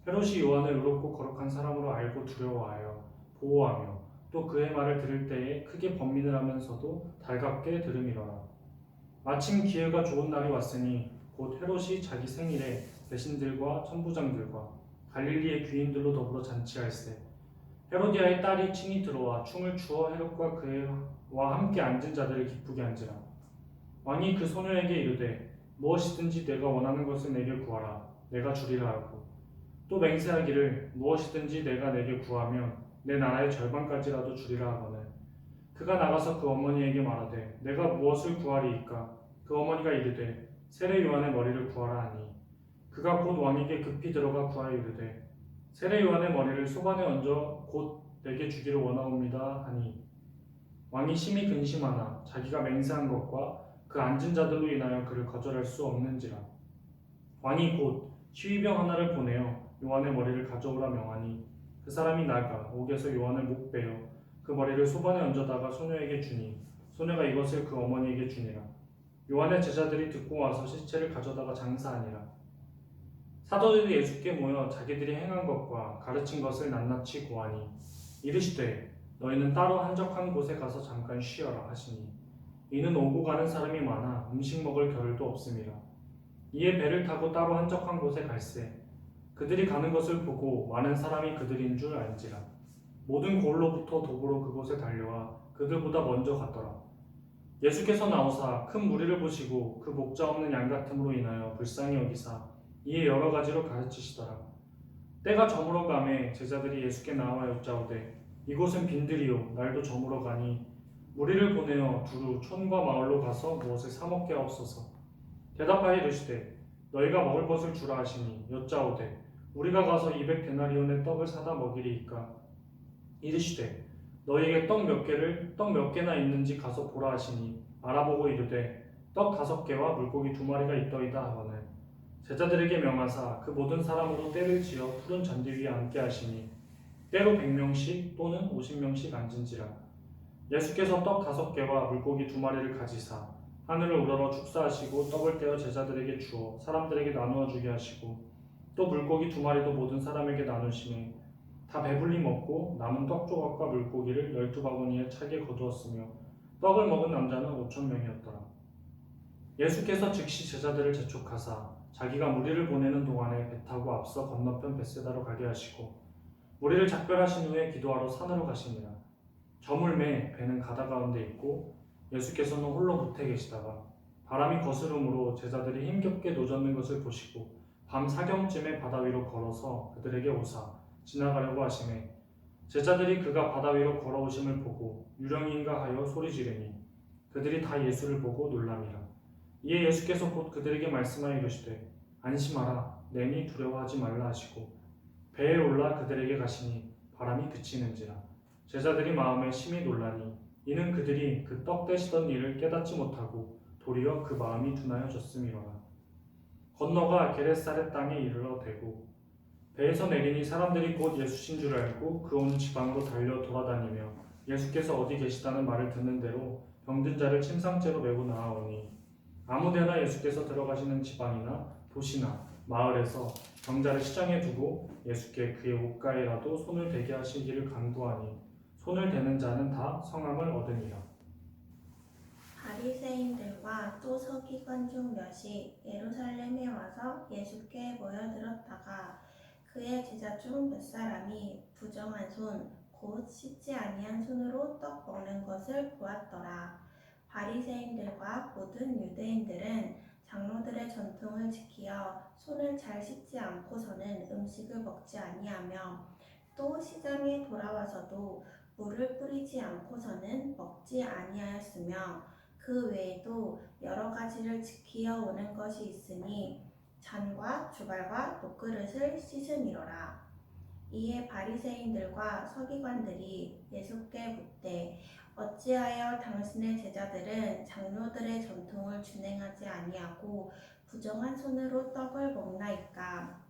헤롯이 요한을 의롭고 거룩한 사람으로 알고 두려워하여 보호하며 또 그의 말을 들을 때에 크게 번민을 하면서도 달갑게 들음이러라. 마침 기회가 좋은 날이 왔으니 곧 헤롯이 자기 생일에 대신들과 천부장들과 갈릴리의 귀인들로 더불어 잔치할세. 헤로디아의 딸이 친히 들어와 춤을 추어 헤롯과 그와 함께 앉은 자들을 기쁘게 한지라. 왕이 그 소녀에게 이르되 무엇이든지 내가 원하는 것을 내게 구하라 내가 주리라 하고 또 맹세하기를 무엇이든지 내가 내게 구하면 내 나라의 절반까지라도 주리라 하거늘 그가 나가서 그 어머니에게 말하되 내가 무엇을 구하리이까? 그 어머니가 이르되 세례 요한의 머리를 구하라 하니 그가 곧 왕에게 급히 들어가 구하여 이르되 세례 요한의 머리를 소반에 얹어 곧 내게 주기를 원하옵니다 하니 왕이 심히 근심하나 자기가 맹세한 것과 그 앉은 자들로 인하여 그를 거절할 수 없는지라. 왕이 곧 시위병 하나를 보내어 요한의 머리를 가져오라 명하니 그 사람이 나가 옥에서 요한을 목베어 그 머리를 소반에 얹어다가 소녀에게 주니 소녀가 이것을 그 어머니에게 주니라. 요한의 제자들이 듣고 와서 시체를 가져다가 장사하니라. 사도들이 예수께 모여 자기들이 행한 것과 가르친 것을 낱낱이 고하니 이르시되 너희는 따로 한적한 곳에 가서 잠깐 쉬어라 하시니 이는 오고 가는 사람이 많아 음식 먹을 겨를도 없음이라. 이에 배를 타고 따로 한적한 곳에 갈새 그들이 가는 것을 보고 많은 사람이 그들인 줄 알지라. 모든 골로부터 도보로 그곳에 달려와 그들보다 먼저 갔더라. 예수께서 나오사 큰 무리를 보시고 그 목자 없는 양 같음으로 인하여 불쌍히 여기사 이에 여러 가지로 가르치시더라. 때가 저물어 가매 제자들이 예수께 나와 여짜오되 이곳은 빈들이요 날도 저물어 가니 무리를 보내어 두루 촌과 마을로 가서 무엇을 사 먹게 하옵소서. 대답하여 이르시되 너희가 먹을 것을 주라 하시니 여짜오되 우리가 가서 200데나리온의 떡을 사다 먹이리이까. 이르시되 너희에게 떡 몇 개나 있는지 가서 보라 하시니 알아보고 이르되 떡 5개와 물고기 2마리가 있더이다 하거늘 제자들에게 명하사 그 모든 사람으로 때를 지어 푸른 잔디 위에 앉게 하시니 때로 100명씩 또는 50명씩 앉은지라. 예수께서 떡 5개와 물고기 2마리를 가지사 하늘을 우러러 축사하시고 떡을 떼어 제자들에게 주어 사람들에게 나누어 주게 하시고 또 물고기 2마리도 모든 사람에게 나누시니 다 배불리 먹고 남은 떡 조각과 물고기를 12바구니에 차게 거두었으며 떡을 먹은 남자는 5,000명이었더라. 예수께서 즉시 제자들을 재촉하사 자기가 무리를 보내는 동안에 배 타고 앞서 건너편 벳세다로 가게 하시고 무리를 작별하신 후에 기도하러 산으로 가시니라. 저물매 배는 가다 가운데 있고 예수께서는 홀로 무태 계시다가 바람이 거스름으로 제자들이 힘겹게 노젓는 것을 보시고 밤 사경쯤에 바다 위로 걸어서 그들에게 오사 지나가려고 하시매 제자들이 그가 바다 위로 걸어오심을 보고 유령인가 하여 소리 지르니 그들이 다 예수를 보고 놀람이라. 이에 예수께서 곧 그들에게 말씀하여 이르시되 안심하라 내니 두려워하지 말라 하시고 배에 올라 그들에게 가시니 바람이 그치는지라. 제자들이 마음에 심히 놀라니 이는 그들이 그 떡 떼시던 일을 깨닫지 못하고 도리어 그 마음이 둔하여졌음이로라. 건너가 게레사렛 땅에 이르러 대고 배에서 내리니 사람들이 곧 예수신 줄 알고 그 온 지방으로 달려 돌아다니며 예수께서 어디 계시다는 말을 듣는 대로 병든 자를 침상째로 메고 나아오니 아무데나 예수께서 들어가시는 지방이나 도시나 마을에서 병자를 시장에 두고 예수께 그의 옷가에라도 손을 대게 하시기를 간구하니 손을 대는 자는 다 성함을 얻으니라. 바리새인들과 또 서기관 중 몇이 예루살렘에 와서 예수께 모여들었다가 그의 제자 중 몇 사람이 부정한 손, 곧 씻지 아니한 손으로 떡 먹는 것을 보았더라. 바리새인들과 모든 유대인들은 장로들의 전통을 지키어 손을 잘 씻지 않고서는 음식을 먹지 아니하며 또 시장에 돌아와서도 물을 뿌리지 않고서는 먹지 아니하였으며 그 외에도 여러 가지를 지키어 오는 것이 있으니 잔과 주발과 녹그릇을 씻음이로라. 이에 바리새인들과 서기관들이 예수께 묻되 어찌하여 당신의 제자들은 장로들의 전통을 준행하지 아니하고 부정한 손으로 떡을 먹나이까.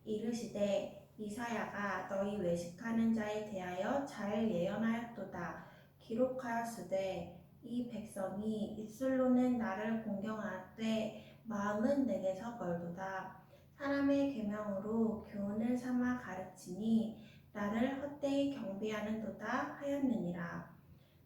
이르시되 이사야가 너희 외식하는 자에 대하여 잘 예언하였도다. 기록하였으되 이 백성이 입술로는 나를 공경하되 마음은 내게서 멀도다. 사람의 계명으로 교훈을 삼아 가르치니 나를 헛되이 경배하는도다 하였느니라.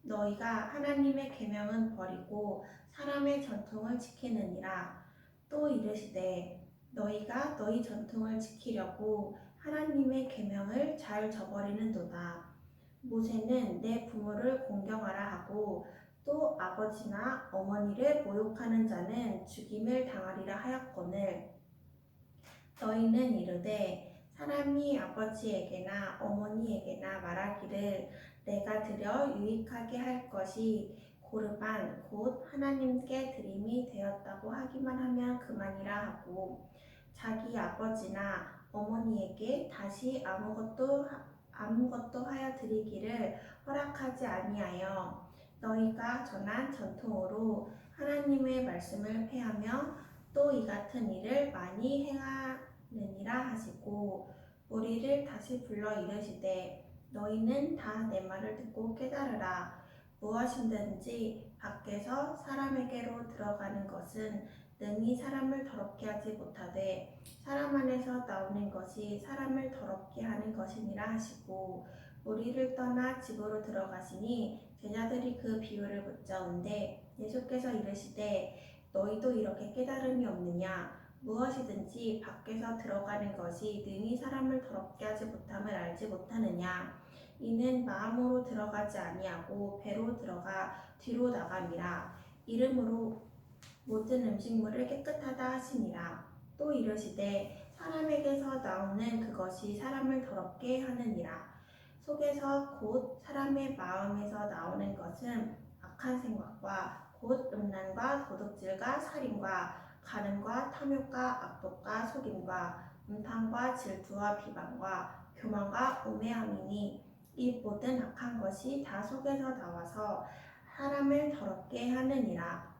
너희가 하나님의 계명은 버리고 사람의 전통을 지키느니라. 또 이르시되 너희가 너희 전통을 지키려고 하나님의 계명을 잘 저버리는도다. 모세는 내 부모를 공경하라 하고 또 아버지나 어머니를 모욕하는 자는 죽임을 당하리라 하였거늘 너희는 이르되 사람이 아버지에게나 어머니에게나 말하기를 내가 드려 유익하게 할 것이 고르반 곧 하나님께 드림이 되었다고 하기만 하면 그만이라 하고 자기 아버지나 어머니에게 다시 아무것도 하여 드리기를 허락하지 아니하여 너희가 전한 전통으로 하나님의 말씀을 폐하며 또 이 같은 일을 많이 행하느니라 하시고 무리를 다시 불러 이르시되 너희는 다 내 말을 듣고 깨달으라. 무엇이든지 밖에서 사람에게로 들어가는 것은 능히 사람을 더럽게 하지 못하되 사람 안에서 나오는 것이 사람을 더럽게 하는 것이니라 하시고 무리를 떠나 집으로 들어가시니 제자들이 그 비유를 묻자온데 예수께서 이르시되 너희도 이렇게 깨달음이 없느냐. 무엇이든지 밖에서 들어가는 것이 능히 사람을 더럽게 하지 못함을 알지 못하느냐. 이는 마음으로 들어가지 아니하고 배로 들어가 뒤로 나감이라. 이러므로 모든 음식물을 깨끗하다 하시니라. 또 이르시되 사람에게서 나오는 그것이 사람을 더럽게 하느니라. 속에서 곧 사람의 마음에서 나오는 것은 악한 생각과 곧 음란과 도둑질과 살인과 간음과 탐욕과 악독과 속임과 음탕과 질투와 비방과 교만과 우매함이니 이 모든 악한 것이 다 속에서 나와서 사람을 더럽게 하느니라.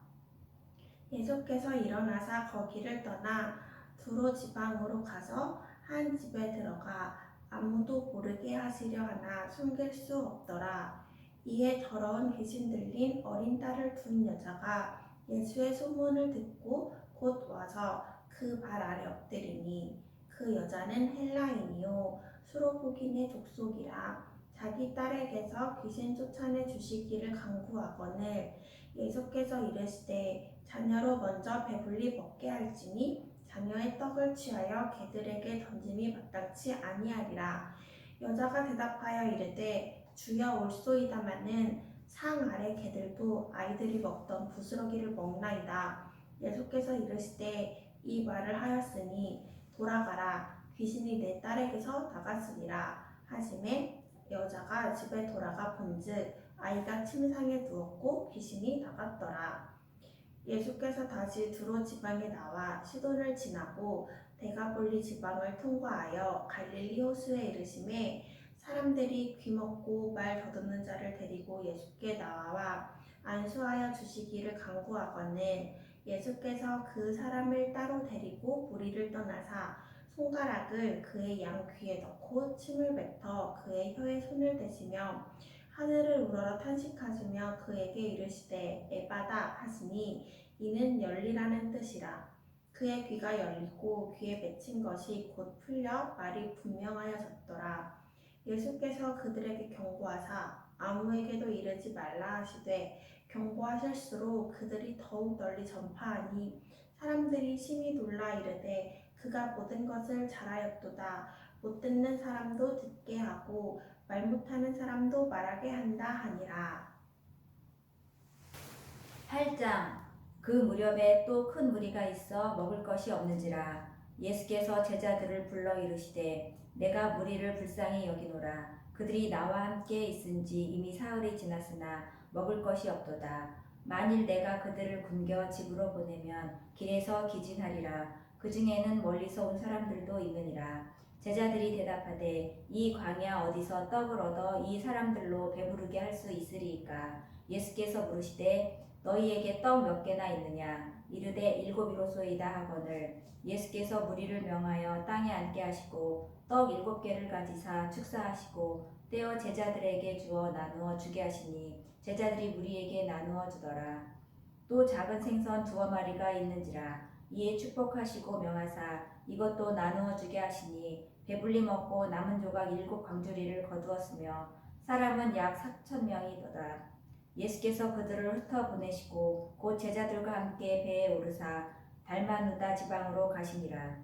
예수께서 일어나사 거기를 떠나 두로 지방으로 가서 한 집에 들어가 아무도 모르게 하시려 하나 숨길 수 없더라. 이에 더러운 귀신 들린 어린 딸을 둔 여자가 예수의 소문을 듣고 곧 와서 그 발 아래 엎드리니 그 여자는 헬라인이요 수로복인의 족속이라. 자기 딸에게서 귀신 쫓아내 주시기를 간구하거늘 예수께서 이르시되 자녀로 먼저 배불리 먹게 할지니 자녀의 떡을 취하여 개들에게 던짐이 마땅치 아니하리라. 여자가 대답하여 이르되 주여 올소이다마는 상 아래 개들도 아이들이 먹던 부스러기를 먹나이다. 예수께서 이르시되 이 말을 하였으니 돌아가라 귀신이 내 딸에게서 나갔으리라 하시매 여자가 집에 돌아가 본즉 아이가 침상에 누웠고 귀신이 나갔더라. 예수께서 다시 두로 지방에 나와 시돈을 지나고 데가볼리 지방을 통과하여 갈릴리 호수에 이르심에 사람들이 귀먹고 말 더듬는 자를 데리고 예수께 나와 안수하여 주시기를 간구하거늘 예수께서 그 사람을 따로 데리고 무리를 떠나사 손가락을 그의 양 귀에 넣고 침을 뱉어 그의 혀에 손을 대시며 하늘을 우러러 탄식하시며 그에게 이르시되 에바다 하시니 이는 열리라는 뜻이라. 그의 귀가 열리고 귀에 맺힌 것이 곧 풀려 말이 분명하여졌더라. 예수께서 그들에게 경고하사 아무에게도 이르지 말라 하시되 경고하실수록 그들이 더욱 널리 전파하니 사람들이 심히 놀라 이르되 그가 모든 것을 잘하였도다. 못 듣는 사람도 듣게 하고 말 못하는 사람도 말하게 한다 하니라. 8장. 그 무렵에 또 큰 무리가 있어 먹을 것이 없는지라. 예수께서 제자들을 불러 이르시되 내가 무리를 불쌍히 여기노라. 그들이 나와 함께 있은지 이미 사흘이 지났으나 먹을 것이 없도다. 만일 내가 그들을 굶겨 집으로 보내면 길에서 기진하리라. 그 중에는 멀리서 온 사람들도 있느니라. 제자들이 대답하되 이 광야 어디서 떡을 얻어 이 사람들로 배부르게 할 수 있으리이까. 예수께서 물으시되 너희에게 떡 몇 개나 있느냐. 이르되 7이로소이다 하거늘 예수께서 무리를 명하여 땅에 앉게 하시고 떡 7개를 가지사 축사하시고 떼어 제자들에게 주어 나누어 주게 하시니 제자들이 무리에게 나누어 주더라. 또 작은 생선 2마리가 있는지라. 이에 축복하시고 명하사 이것도 나누어 주게 하시니 배불리 먹고 남은 조각 7광주리를 거두었으며 사람은 약 4,000명이더라. 예수께서 그들을 흩어 보내시고 곧 제자들과 함께 배에 오르사 달마누다 지방으로 가시니라.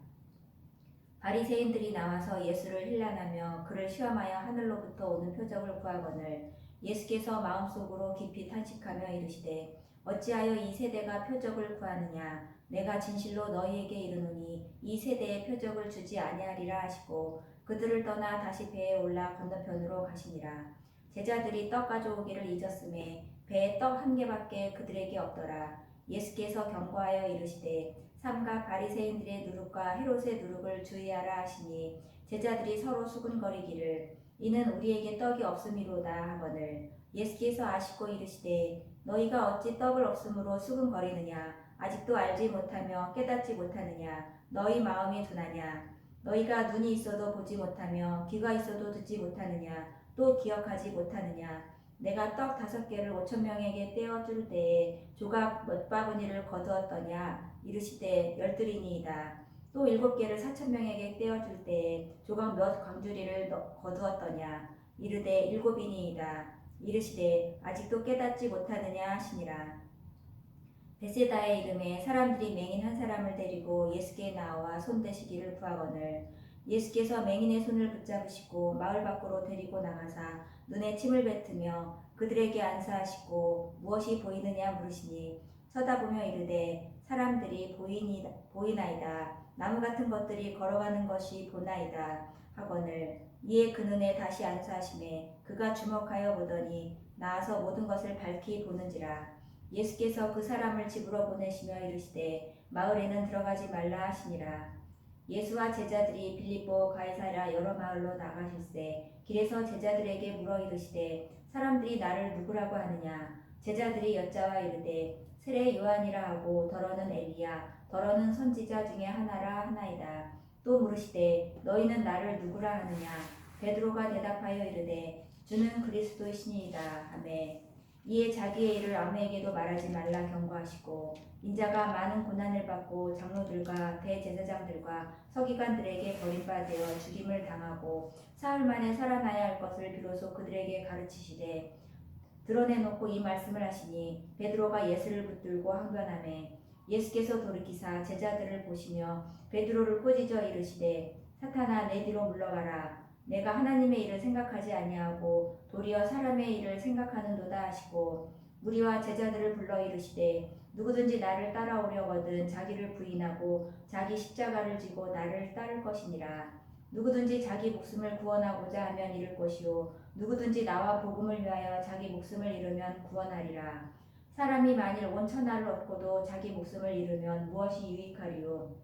바리새인들이 나와서 예수를 힐난하며 그를 시험하여 하늘로부터 오는 표적을 구하거늘 예수께서 마음속으로 깊이 탄식하며 이르시되 어찌하여 이 세대가 표적을 구하느냐. 내가 진실로 너희에게 이르노니 이 세대에 표적을 주지 아니하리라 하시고 그들을 떠나 다시 배에 올라 건너편으로 가시니라. 제자들이 떡 가져오기를 잊었음에 배에 떡 1개밖에 그들에게 없더라. 예수께서 경고하여 이르시되 삼가 바리새인들의 누룩과 헤롯의 누룩을 주의하라 하시니 제자들이 서로 수군거리기를 이는 우리에게 떡이 없음이로다 하거늘 예수께서 아시고 이르시되 너희가 어찌 떡을 없음으로 수군거리느냐. 아직도 알지 못하며 깨닫지 못하느냐. 너희 마음이 둔하냐. 너희가 눈이 있어도 보지 못하며 귀가 있어도 듣지 못하느냐. 또 기억하지 못하느냐. 내가 떡 5개를 5,000명에게 떼어줄 때에 조각 몇 바구니를 거두었더냐. 이르시되 12이니이다. 또 7개를 4,000명에게 떼어줄 때에 조각 몇 광주리를 거두었더냐. 이르되 7이니이다. 이르시되 아직도 깨닫지 못하느냐 하시니라. 베세다의 이름에 사람들이 맹인 한 사람을 데리고 예수께 나와 손대시기를 구하거늘 예수께서 맹인의 손을 붙잡으시고 마을 밖으로 데리고 나가사 눈에 침을 뱉으며 그들에게 안사하시고 무엇이 보이느냐 물으시니 쳐다보며 이르되 사람들이 보이나이다. 나무 같은 것들이 걸어가는 것이 보나이다 하거늘 이에 그 눈에 다시 안사하시매 그가 주목하여 보더니 나아서 모든 것을 밝히 보는지라. 예수께서 그 사람을 집으로 보내시며 이르시되 마을에는 들어가지 말라 하시니라. 예수와 제자들이 빌립보 가이사랴 여러 마을로 나가실세 길에서 제자들에게 물어 이르시되 사람들이 나를 누구라고 하느냐 제자들이 여짜와 이르되 세례 요한이라 하고 더러는 엘리야 더러는 선지자 중에 하나라 하나이다. 또 물으시되 너희는 나를 누구라 하느냐 베드로가 대답하여 이르되 주는 그리스도이시니이다 하매 이에 자기의 일을 아무에게도 말하지 말라 경고하시고 인자가 많은 고난을 받고 장로들과 대제사장들과 서기관들에게 버림받아 죽임을 당하고 사흘 만에 살아나야 할 것을 비로소 그들에게 가르치시되 드러내놓고 이 말씀을 하시니 베드로가 예수를 붙들고 항변하매 예수께서 돌이키사 제자들을 보시며 베드로를 꾸짖어 이르시되 사탄아 내 뒤로 물러가라 내가 하나님의 일을 생각하지 아니하고 도리어 사람의 일을 생각하는도다 하시고 무리와 제자들을 불러 이르시되 누구든지 나를 따라오려거든 자기를 부인하고 자기 십자가를 지고 나를 따를 것이니라. 누구든지 자기 목숨을 구원하고자 하면 잃을 것이요 누구든지 나와 복음을 위하여 자기 목숨을 잃으면 구원하리라. 사람이 만일 온 천하를 얻고도 자기 목숨을 잃으면 무엇이 유익하리요?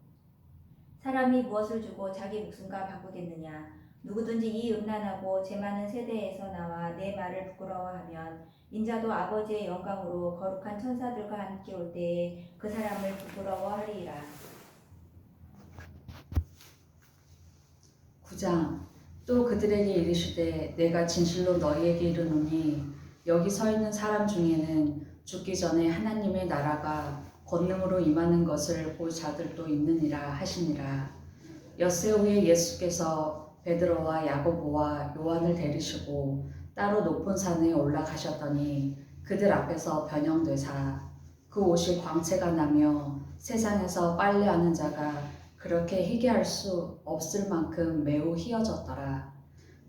사람이 무엇을 주고 자기 목숨과 바꾸겠느냐? 누구든지 이 음란하고 재 많은 세대에서 나와 내 말을 부끄러워하면 인자도 아버지의 영광으로 거룩한 천사들과 함께 올 때에 그 사람을 부끄러워하리이라. 9장 또 그들에게 이르시되 내가 진실로 너희에게 이르노니 여기 서 있는 사람 중에는 죽기 전에 하나님의 나라가 권능으로 임하는 것을 볼 자들도 있느니라 하시니라. 엿새 후에 예수께서 베드로와 야고보와 요한을 데리시고 따로 높은 산에 올라가셨더니 그들 앞에서 변형되사 그 옷이 광채가 나며 세상에서 빨래하는 자가 그렇게 희게 할 수 없을 만큼 매우 희어졌더라.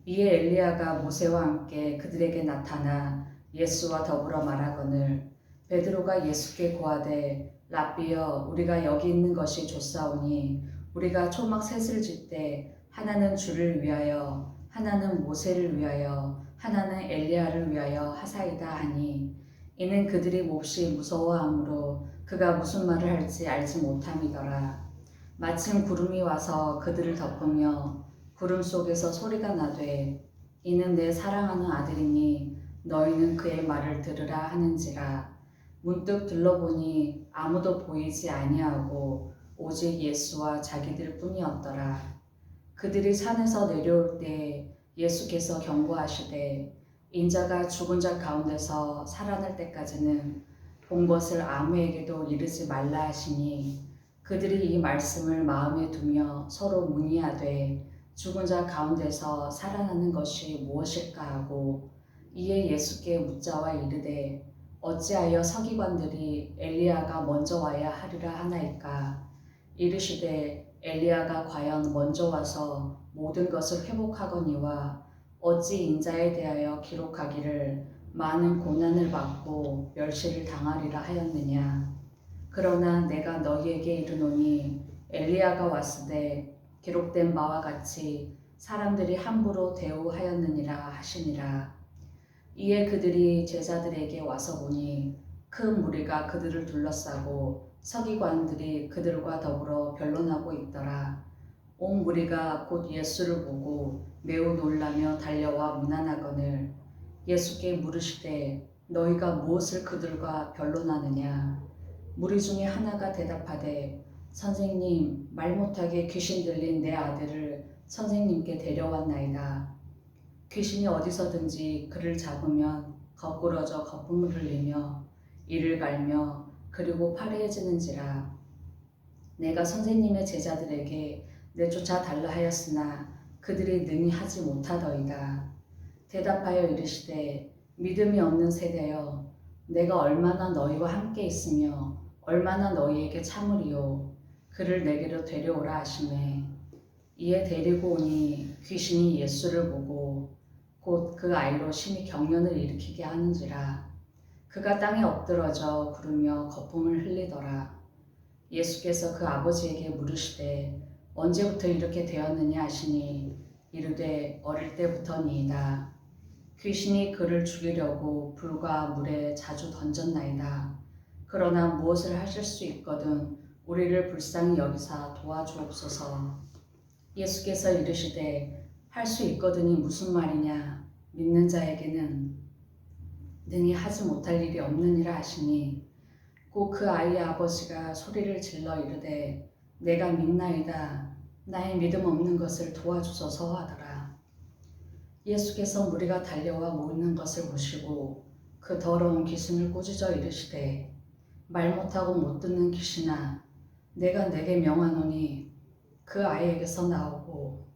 이에 엘리야가 모세와 함께 그들에게 나타나 예수와 더불어 말하거늘 베드로가 예수께 고하되 랍비여 우리가 여기 있는 것이 좋사오니 우리가 초막 셋을 짓되 하나는 주를 위하여 하나는 모세를 위하여 하나는 엘리야를 위하여 하사이다 하니 이는 그들이 몹시 무서워하므로 그가 무슨 말을 할지 알지 못함이더라. 마침 구름이 와서 그들을 덮으며 구름 속에서 소리가 나되 이는 내 사랑하는 아들이니 너희는 그의 말을 들으라 하는지라. 문득 둘러보니 아무도 보이지 아니하고 오직 예수와 자기들 뿐이었더라. 그들이 산에서 내려올 때 예수께서 경고하시되 인자가 죽은 자 가운데서 살아날 때까지는 본 것을 아무에게도 이르지 말라 하시니 그들이 이 말씀을 마음에 두며 서로 문의하되 죽은 자 가운데서 살아나는 것이 무엇일까 하고 이에 예수께 묻자와 이르되 어찌하여 서기관들이 엘리야가 먼저 와야 하리라 하나이까. 이르시되 엘리야가 과연 먼저 와서 모든 것을 회복하거니와 어찌 인자에 대하여 기록하기를 많은 고난을 받고 멸시를 당하리라 하였느냐. 그러나 내가 너희에게 이르노니 엘리야가 왔으되 기록된 바와 같이 사람들이 함부로 대우하였느니라 하시니라. 이에 그들이 제자들에게 와서 보니 큰 무리가 그들을 둘러싸고 서기관들이 그들과 더불어 변론하고 있더라. 온 무리가 곧 예수를 보고 매우 놀라며 달려와 문안하거늘 예수께 물으시되 너희가 무엇을 그들과 변론하느냐. 무리 중에 하나가 대답하되 선생님 말 못하게 귀신 들린 내 아들을 선생님께 데려왔나이다. 귀신이 어디서든지 그를 잡으면 거꾸러져 거품을 흘리며 이를 갈며 그리고 파리해지는지라. 내가 선생님의 제자들에게 내쫓아 달라 하였으나 그들이 능히 하지 못하더이다. 대답하여 이르시되 믿음이 없는 세대여 내가 얼마나 너희와 함께 있으며 얼마나 너희에게 참으리요. 그를 내게로 데려오라 하시매 이에 데리고 오니 귀신이 예수를 보고 곧 그 아이로 심히 경련을 일으키게 하는지라. 그가 땅에 엎드러져 구르며 거품을 흘리더라. 예수께서 그 아버지에게 물으시되 언제부터 이렇게 되었느냐 하시니 이르되 어릴 때부터니이다. 귀신이 그를 죽이려고 불과 물에 자주 던졌나이다. 그러나 무엇을 하실 수 있거든 우리를 불쌍히 여기사 도와주옵소서. 예수께서 이르시되 할 수 있거든이 무슨 말이냐. 믿는 자에게는 능히 하지 못할 일이 없느니라 하시니 꼭 그 아이의 아버지가 소리를 질러 이르되 내가 믿나이다. 나의 믿음 없는 것을 도와주소서 하더라. 예수께서 무리가 달려와 모이는 것을 보시고 그 더러운 귀신을 꾸짖어 이르시되 말 못하고 못 듣는 귀신아 내가 내게 명하노니 그 아이에게서 나오고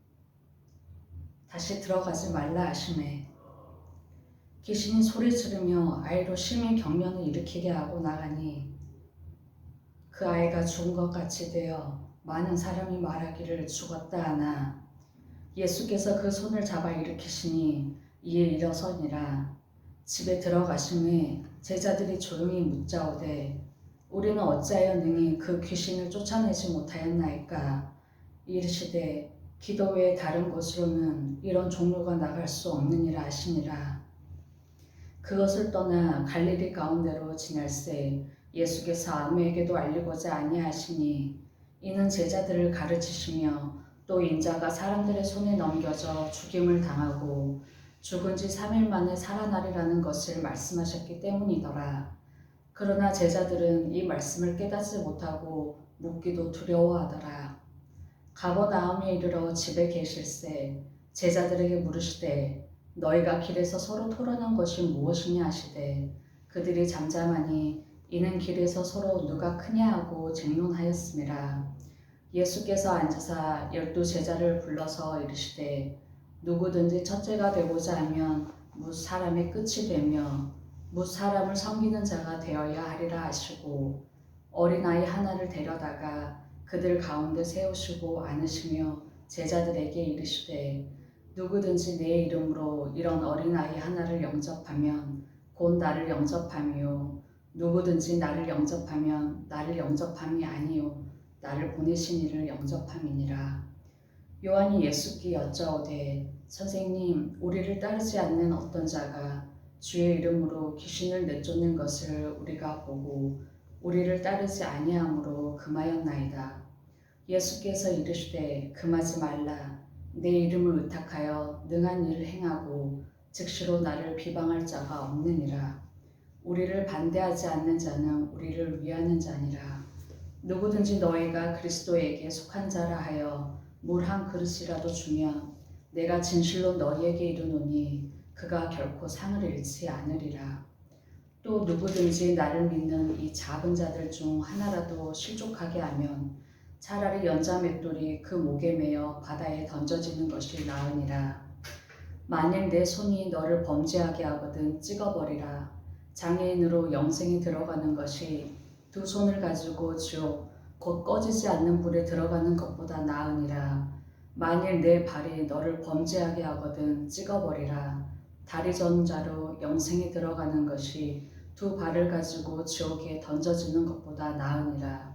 다시 들어가지 말라 하시매 귀신이 소리 지르며 아이로 심히 경련을 일으키게 하고 나가니 그 아이가 죽은 것 같이 되어 많은 사람이 말하기를 죽었다 하나 예수께서 그 손을 잡아 일으키시니 이에 일어서니라. 집에 들어가심에 제자들이 조용히 묻자오되 우리는 어찌하여 능히 그 귀신을 쫓아내지 못하였나이까. 이르시되 기도 외에 다른 곳으로는 이런 종류가 나갈 수 없느니라 하시니라. 그것을 떠나 갈릴리 가운데로 지날새 예수께서 아무에게도 알리고자 아니하시니 이는 제자들을 가르치시며 또 인자가 사람들의 손에 넘겨져 죽임을 당하고 죽은 지 3일 만에 살아나리라는 것을 말씀하셨기 때문이더라. 그러나 제자들은 이 말씀을 깨닫지 못하고 묻기도 두려워하더라. 가버나움에 이르러 집에 계실새 제자들에게 물으시되 너희가 길에서 서로 토론한 것이 무엇이냐 하시되 그들이 잠잠하니 이는 길에서 서로 누가 크냐 하고 쟁론하였음이라. 예수께서 앉으사 12 제자를 불러서 이르시되 누구든지 첫째가 되고자 하면 뭇 사람의 끝이 되며 뭇 사람을 섬기는 자가 되어야 하리라 하시고 어린아이 하나를 데려다가 그들 가운데 세우시고 안으시며 제자들에게 이르시되 누구든지 내 이름으로 이런 어린아이 하나를 영접하면 곧 나를 영접함이요 누구든지 나를 영접하면 나를 영접함이 아니요 나를 보내신 이를 영접함이니라. 요한이 예수께 여짜오되 선생님 우리를 따르지 않는 어떤 자가 주의 이름으로 귀신을 내쫓는 것을 우리가 보고 우리를 따르지 아니함으로 금하였나이다. 예수께서 이르시되 금하지 말라. 내 이름을 의탁하여 능한 일을 행하고 즉시로 나를 비방할 자가 없느니라. 우리를 반대하지 않는 자는 우리를 위하는 자니라. 누구든지 너희가 그리스도에게 속한 자라 하여 물 한 그릇이라도 주면 내가 진실로 너희에게 이르노니 그가 결코 상을 잃지 않으리라. 또 누구든지 나를 믿는 이 작은 자들 중 하나라도 실족하게 하면 차라리 연자 맷돌이 그 목에 매어 바다에 던져지는 것이 나으니라. 만일 내 손이 너를 범죄하게 하거든 찍어버리라. 장애인으로 영생에 들어가는 것이 두 손을 가지고 지옥 곧 꺼지지 않는 불에 들어가는 것보다 나으니라. 만일 내 발이 너를 범죄하게 하거든 찍어버리라. 다리 저는 자로 영생에 들어가는 것이 두 발을 가지고 지옥에 던져지는 것보다 나으니라.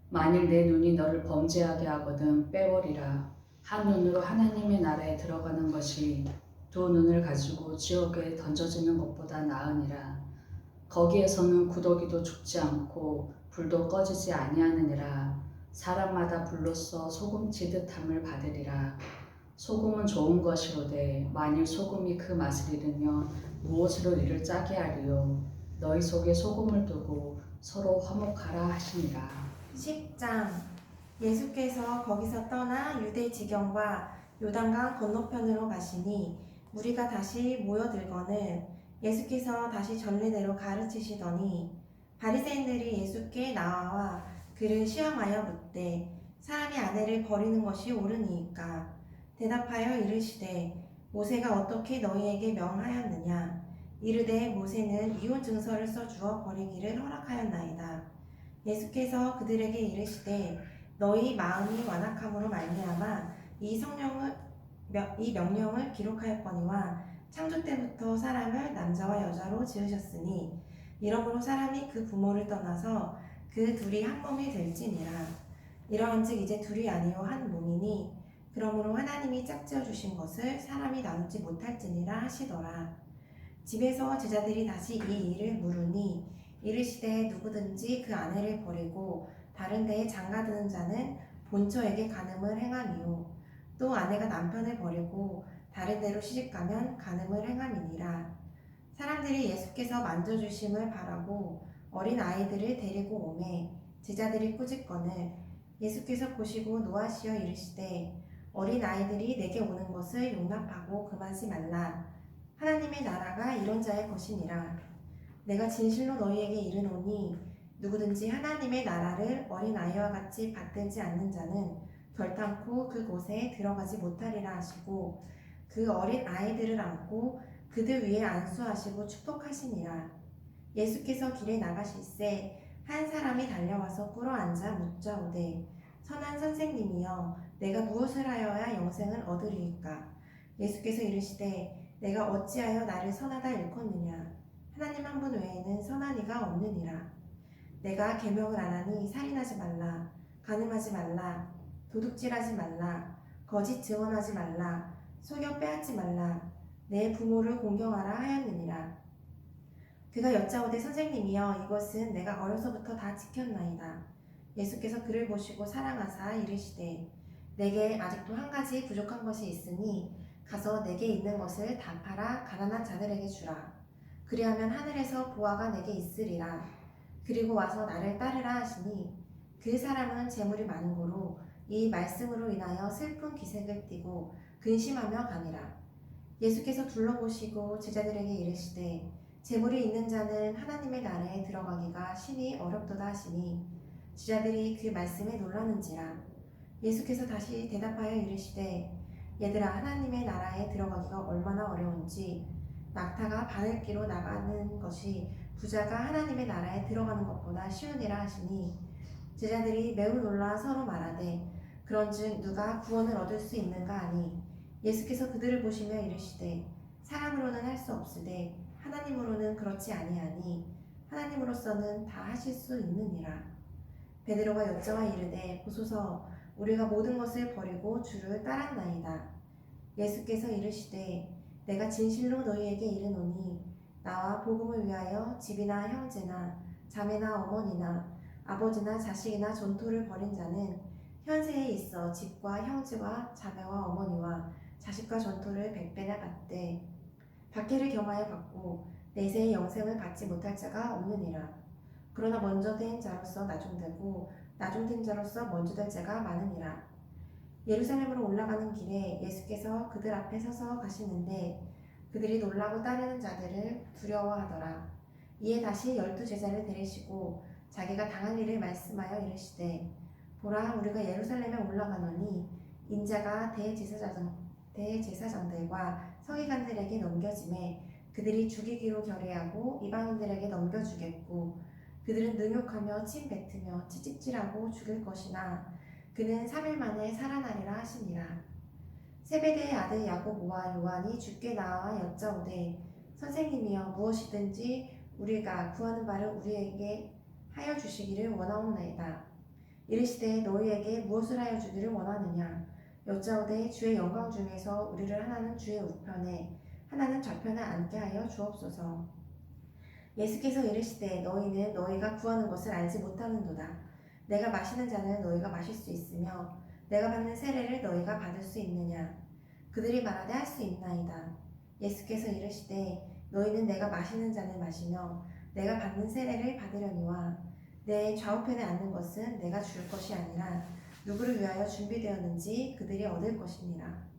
만일 내 눈이 너를 범죄하게 하거든 빼버리라. 한 눈으로 하나님의 나라에 들어가는 것이 두 눈을 가지고 지옥에 던져지는 것보다 나으니라. 거기에서는 구더기도 죽지 않고 불도 꺼지지 아니하느니라. 사람마다 불로써 소금 지듯함을 받으리라. 소금은 좋은 것이로되 만일 소금이 그 맛을 잃으면 무엇으로 이를 짜게 하리요. 너희 속에 소금을 두고 서로 화목하라 하시니라. 10장 예수께서 거기서 떠나 유대 지경과 요단강 건너편으로 가시니 무리가 다시 모여들거늘 예수께서 다시 전례대로 가르치시더니 바리새인들이 예수께 나와 그를 시험하여 묻되 사람이 아내를 버리는 것이 옳으니까 대답하여 이르시되 모세가 어떻게 너희에게 명하였느냐. 이르되 모세는 이혼 증서를 써주어 버리기를 허락하였나이다. 예수께서 그들에게 이르시되 너희 마음이 완악함으로 말미암아 이 명령을 기록하였거니와 창조 때부터 사람을 남자와 여자로 지으셨으니 이러므로 사람이 그 부모를 떠나서 그 둘이 한 몸이 될지니라. 이러한즉 이제 둘이 아니요 한 몸이니 그러므로 하나님이 짝지어 주신 것을 사람이 나누지 못할지니라 하시더라. 집에서 제자들이 다시 이 일을 물으니 이르시되 누구든지 그 아내를 버리고 다른 데에 장가드는 자는 본처에게 간음을 행함이요 또 아내가 남편을 버리고 다른 데로 시집가면 간음을 행함이니라. 사람들이 예수께서 만져주심을 바라고 어린 아이들을 데리고 오매 제자들이 꾸짖거늘 예수께서 보시고 노하시어 이르시되 어린 아이들이 내게 오는 것을 용납하고 금하지 말라. 하나님의 나라가 이런 자의 것이니라. 내가 진실로 너희에게 이르노니 누구든지 하나님의 나라를 어린 아이와 같이 받들지 않는 자는 결탄코 그곳에 들어가지 못하리라 하시고 그 어린 아이들을 안고 그들 위에 안수하시고 축복하시니라. 예수께서 길에 나가실새 한 사람이 달려와서 꿇어앉아 묻자오되 선한 선생님이여 내가 무엇을 하여야 영생을 얻으리이까? 예수께서 이르시되 내가 어찌하여 나를 선하다 일컫느냐? 하나님 한 분 외에는 선한 이가 없느니라. 내가 계명을 안 하니 살인하지 말라, 간음하지 말라, 도둑질하지 말라, 거짓 증언하지 말라, 속여 빼앗지 말라, 내 부모를 공경하라 하였느니라. 그가 여짜오되 선생님이여 이것은 내가 어려서부터 다 지켰나이다. 예수께서 그를 보시고 사랑하사 이르시되 내게 아직도 한 가지 부족한 것이 있으니 가서 내게 있는 것을 다 팔아 가난한 자들에게 주라. 그리하면 하늘에서 보화가 내게 있으리라. 그리고 와서 나를 따르라 하시니 그 사람은 재물이 많은 고로 이 말씀으로 인하여 슬픈 기색을 띠고 근심하며 가니라. 예수께서 둘러보시고 제자들에게 이르시되 재물이 있는 자는 하나님의 나라에 들어가기가 심히 어렵도다 하시니 제자들이 그 말씀에 놀라는지라. 예수께서 다시 대답하여 이르시되 얘들아 하나님의 나라에 들어가기가 얼마나 어려운지 낙타가 바늘기로 나가는 것이 부자가 하나님의 나라에 들어가는 것보다 쉬우니라 하시니 제자들이 매우 놀라 서로 말하되 그런즉 누가 구원을 얻을 수 있는가 하니 예수께서 그들을 보시며 이르시되 사람으로는 할 수 없으되 하나님으로는 그렇지 아니하니 하나님으로서는 다 하실 수 있느니라. 베드로가 여짜와 이르되 보소서 우리가 모든 것을 버리고 주를 따랐나이다. 예수께서 이르시되 내가 진실로 너희에게 이르노니 나와 복음을 위하여 집이나 형제나 자매나 어머니나 아버지나 자식이나 전토를 벌인 자는 현세에 있어 집과 형제와 자매와 어머니와 자식과 전토를 100배나 받되 박해를 경하여 받고 내세의 영생을 받지 못할 자가 없느니라. 그러나 먼저 된 자로서 나중되고 나중된 자로서 먼저 될 자가 많으니라. 예루살렘으로 올라가는 길에 예수께서 그들 앞에 서서 가시는데 그들이 놀라고 따르는 자들을 두려워하더라. 이에 다시 12제자를 데리시고 자기가 당할 일을 말씀하여 이르시되 보라 우리가 예루살렘에 올라가노니 인자가 대제사장들과 서기관들에게 넘겨지매 그들이 죽이기로 결의하고 이방인들에게 넘겨주겠고 그들은 능욕하며 침 뱉으며 채찍질하고 죽일 것이나 그는 3일 만에 살아나리라 하시니라. 세베대의 아들 야고보와 요한이 주께 나와 여짜오되 선생님이여 무엇이든지 우리가 구하는 바를 우리에게 하여 주시기를 원하옵나이다. 이르시되 너희에게 무엇을 하여 주기를 원하느냐? 여짜오되 주의 영광 중에서 우리를 하나는 주의 우편에 하나는 좌편에 앉게 하여 주옵소서. 예수께서 이르시되 너희는 너희가 구하는 것을 알지 못하는도다. 내가 마시는 잔을 너희가 마실 수 있으며 내가 받는 세례를 너희가 받을 수 있느냐? 그들이 말하되 할 수 있나이다. 예수께서 이르시되 너희는 내가 마시는 잔을 마시며 내가 받는 세례를 받으려니와 내 좌우편에 앉는 것은 내가 줄 것이 아니라 누구를 위하여 준비되었는지 그들이 얻을 것이니라.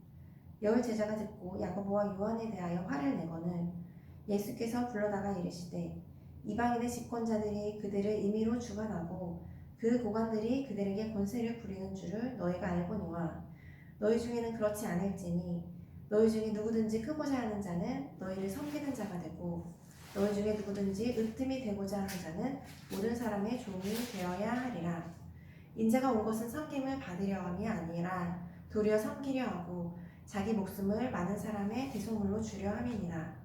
열 제자가 듣고 야고보와 요한에 대하여 화를 내거늘 예수께서 불러다가 이르시되 이방인의 집권자들이 그들을 임의로 주관하고 그 고관들이 그들에게 권세를 부리는 줄을 너희가 알거니와 너희 중에는 그렇지 않을지니 너희 중에 누구든지 크고자 하는 자는 너희를 섬기는 자가 되고 너희 중에 누구든지 으뜸이 되고자 하는 자는 모든 사람의 종이 되어야 하리라. 인자가 온 것은 섬김을 받으려 함이 아니라 도리어 섬기려 하고 자기 목숨을 많은 사람의 대속물로 주려 함이니라.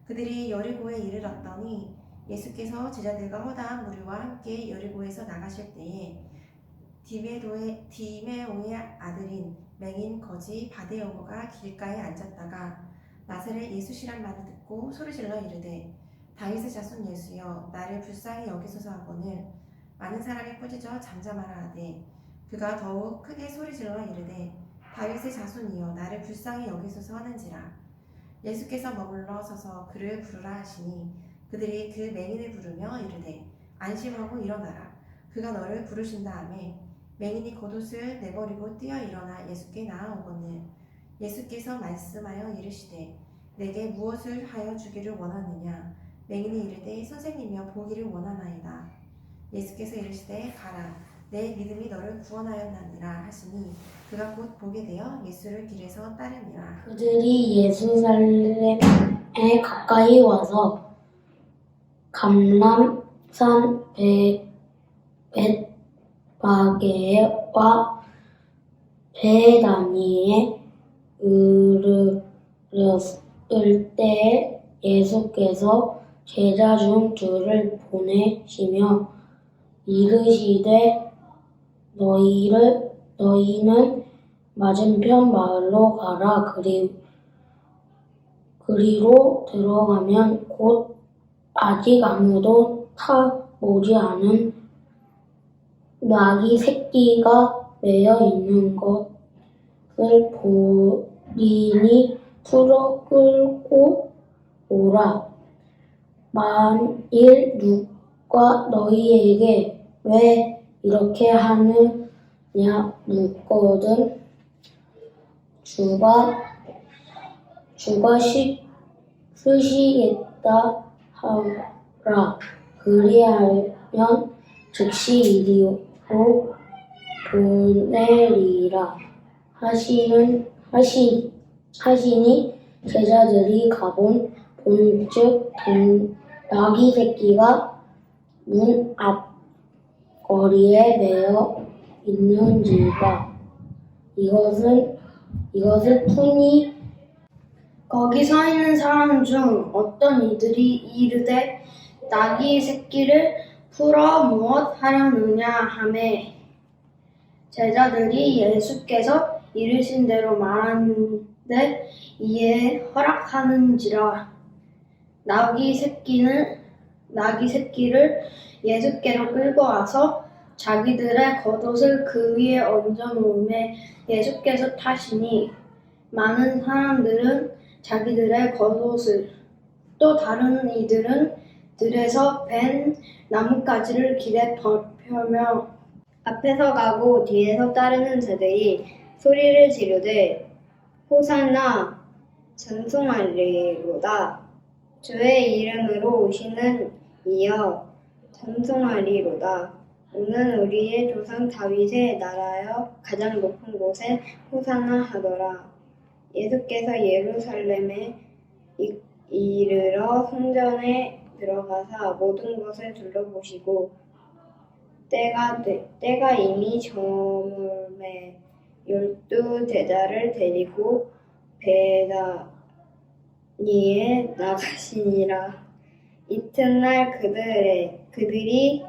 그들이 여리고에 이르렀더니 예수께서 제자들과 허다한 무리와 함께 여리고에서 나가실 때에 디메오의 아들인 맹인 거지 바데오가 길가에 앉았다가 나사렛 예수시란 말을 듣고 소리질러 이르되 다윗의 자손 예수여 나를 불쌍히 여기소서 하거늘 많은 사람이 꾸짖어 잠잠하라 하되 그가 더욱 크게 소리질러 이르되 다윗의 자손이여 나를 불쌍히 여기소서 하는지라. 예수께서 머물러 서서 그를 부르라 하시니 그들이 그 맹인을 부르며 이르되 안심하고 일어나라. 그가 너를 부르신다 하매 맹인이 겉옷을 내버리고 뛰어 일어나 예수께 나아오거늘 예수께서 말씀하여 이르시되 내게 무엇을 하여 주기를 원하느냐. 맹인이 이르되 선생님이여 보기를 원하나이다. 예수께서 이르시되 가라 내 믿음이 너를 구원하였나니라 하시니 그가 곧 보게 되어 예수를 길에서 따르니라. 그들이 예루살렘에 가까이 와서 감람산 벳바게와 베다니에 이르렀을 때 예수께서 제자 중 둘을 보내시며 이르시되 너희는 맞은편 마을로 가라. 그리로 들어가면 곧 아직 아무도 타보지 않은 나귀 새끼가 매여 있는 것을 보리니 풀어 끌고 오라. 만일 누가 너희에게 왜 이렇게 하느냐 묻거든 주가 쓰시겠다 하라. 그리하면 즉시 이리로 보내리라 하시니 제자들이 가본 본즉 나귀 새끼가 문 앞 거리에 매여 있는지라. 이것을 푸니 거기 서 있는 사람 중 어떤 이들이 이르되 나귀 새끼를 풀어 무엇 하려느냐 하매 제자들이 예수께서 이르신 대로 말하는데 이에 허락하는지라. 나귀 새끼를 예수께로 끌고 와서 자기들의 겉옷을 그 위에 얹어 놓음에 예수께서 타시니 많은 사람들은 자기들의 겉옷을 또 다른 이들은 들에서 벤 나뭇가지를 길에 펴며 앞에서 가고 뒤에서 따르는 자들이 소리를 지르되 호산나 찬송하리로다. 주의 이름으로 오시는 이여 찬송하리로다. 오는 우리의 조상 다윗의 나라여 가장 높은 곳에 호산나 하더라. 예수께서 예루살렘에 이르러 성전에 들어가사 모든 것을 둘러보시고 때가 이미 저물매 12 제자를 데리고 베다니에 나가시니라. 이튿날 그들이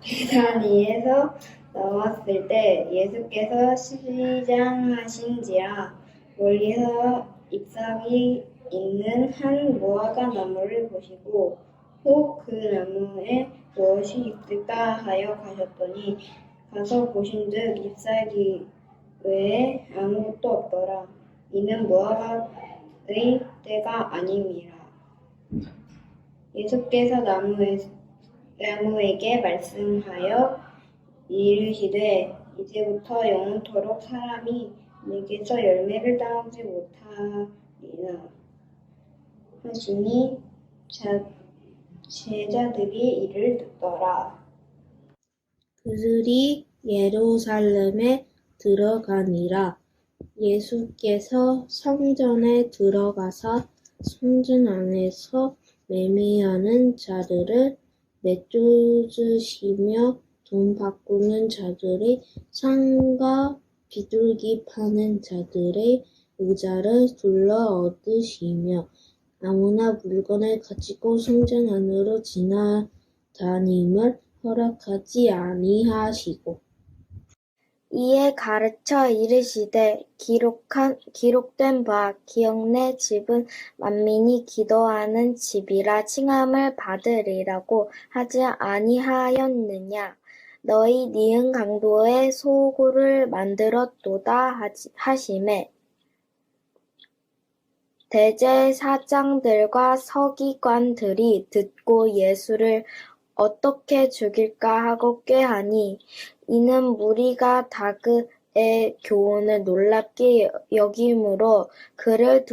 베다니에서 나왔을 때 예수께서 시장하신지라. 멀리서 잎사귀 있는 한 무화과 나무를 보시고 혹 그 나무에 무엇이 있을까 하여 가셨더니 가서 보신즉 잎사귀 외에 아무것도 없더라. 이는 무화과의 때가 아님이라. 예수께서 나무에게 말씀하여 이르시되 이제부터 영원토록 사람이 내게서 열매를 따오지 못하리라 하시니 제자들이 이를 듣더라. 그들이 예루살렘에 들어가니라. 예수께서 성전에 들어가사 성전 안에서 매매하는 자들을 내쫓으시며 돈 바꾸는 자들의 상과 비둘기 파는 자들의 의자를 둘러 얻으시며 아무나 물건을 가지고 성전 안으로 지나다님을 허락하지 아니하시고 이에 가르쳐 이르시되 기록된 바 기업내 집은 만민이 기도하는 집이라 칭함을 받으리라고 하지 아니하였느냐. 너희 니은 강도의 소굴을 만들었도다 하시매 대제사장들과 서기관들이 듣고 예수를 어떻게 죽일까 하고 꾀하니 이는 무리가 다 그의 교훈을 놀랍게 여김으로 그를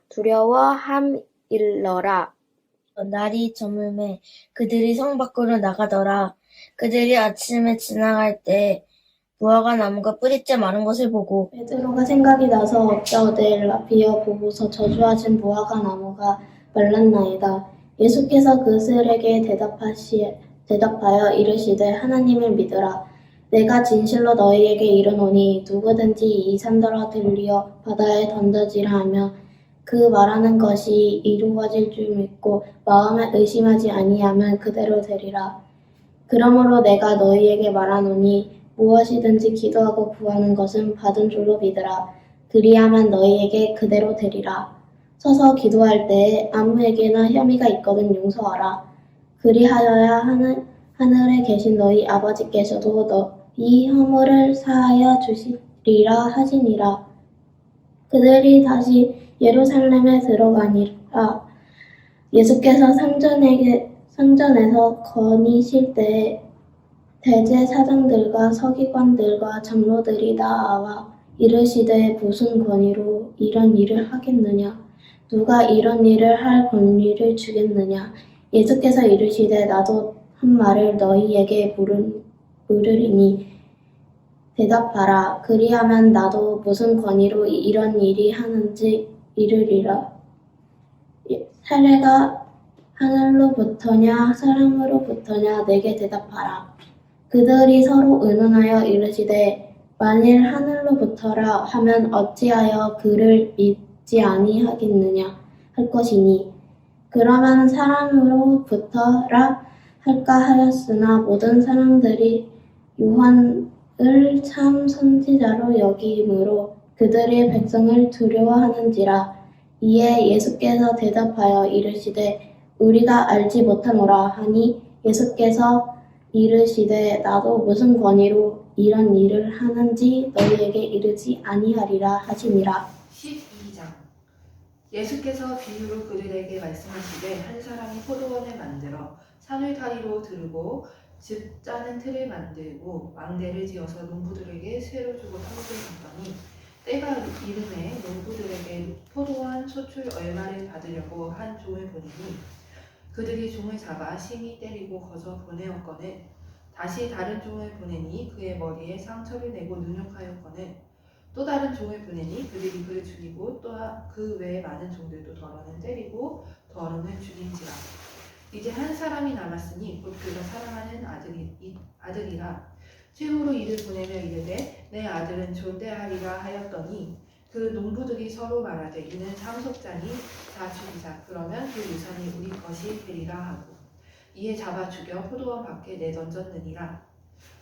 두려워함일러라. 날이 저물매 그들이 성 밖으로 나가더라. 그들이 아침에 지나갈 때 무화과 나무가 뿌리째 마른 것을 보고 베드로가 생각이 나서 얻자오되 라비어 보고서 저주하신 무화과 나무가 말랐나이다. 예수께서 그들에게 대답하여 이르시되 하나님을 믿으라. 내가 진실로 너희에게 이르노니 누구든지 이 산더러 들리어 바다에 던져지라 하며 그 말하는 것이 이루어질 줄 믿고 마음에 의심하지 아니하면 그대로 되리라. 그러므로 내가 너희에게 말하노니 무엇이든지 기도하고 구하는 것은 받은 줄로 믿으라. 그리하면 너희에게 그대로 되리라. 서서 기도할 때에 아무에게나 혐의가 있거든 용서하라. 그리하여야 하늘에 계신 너희 아버지께서도 너희 허물을 사하여 주시리라 하시니라. 그들이 다시 예루살렘에 들어가니라. 예수께서 상전에서 거니실 때에 대제사장들과 서기관들과 장로들이 나와 이르시되 무슨 권위로 이런 일을 하겠느냐? 누가 이런 일을 할 권리를 주겠느냐? 예수께서 이르시되 나도 한 말을 너희에게 물으리니 대답하라. 그리하면 나도 무슨 권위로 이런 일이 하는지 이르리라. 사례가 하늘로부터냐 사람으로부터냐 내게 대답하라. 그들이 서로 의논하여 이르시되 만일 하늘로부터라 하면 어찌하여 그를 믿지 아니하겠느냐 할 것이니 그러면 사람으로부터라 할까 하였으나 모든 사람들이 요한을 참 선지자로 여김으로 그들의 백성을 두려워하는지라. 이에 예수께서 대답하여 이르시되 우리가 알지 못하노라 하니 예수께서 이르시되 나도 무슨 권위로 이런 일을 하는지 너희에게 이르지 아니하리라 하시니라. 12장 예수께서 비유로 그들에게 말씀하시되 한 사람이 포도원을 만들어 산울타리로 두르고 즙 짜는 틀을 만들고 망대를 지어서 농부들에게 쇠로 주고 탕수를 줬더니 때가 이르매 농부들에게 포도원 소출 얼마를 받으려고 한 종을 보내니 그들이 종을 잡아 심히 때리고 거저 보내었거늘 다시 다른 종을 보내니 그의 머리에 상처를 내고 능욕하였거늘 또 다른 종을 보내니 그들이 그를 죽이고 또 그 외에 많은 종들도 더러는 때리고 더러는 죽인지라. 이제 한 사람이 남았으니 곧 그가 사랑하는 아들이라. 최후로 이를 보내며 이르되 내 아들은 존대하리라 하였더니 그 농부들이 서로 말하되 이는 상속자니 다 죽이자. 그러면 그 유산이 우리 것이 되리라 하고 이에 잡아 죽여 포도원 밖에 내던졌느니라.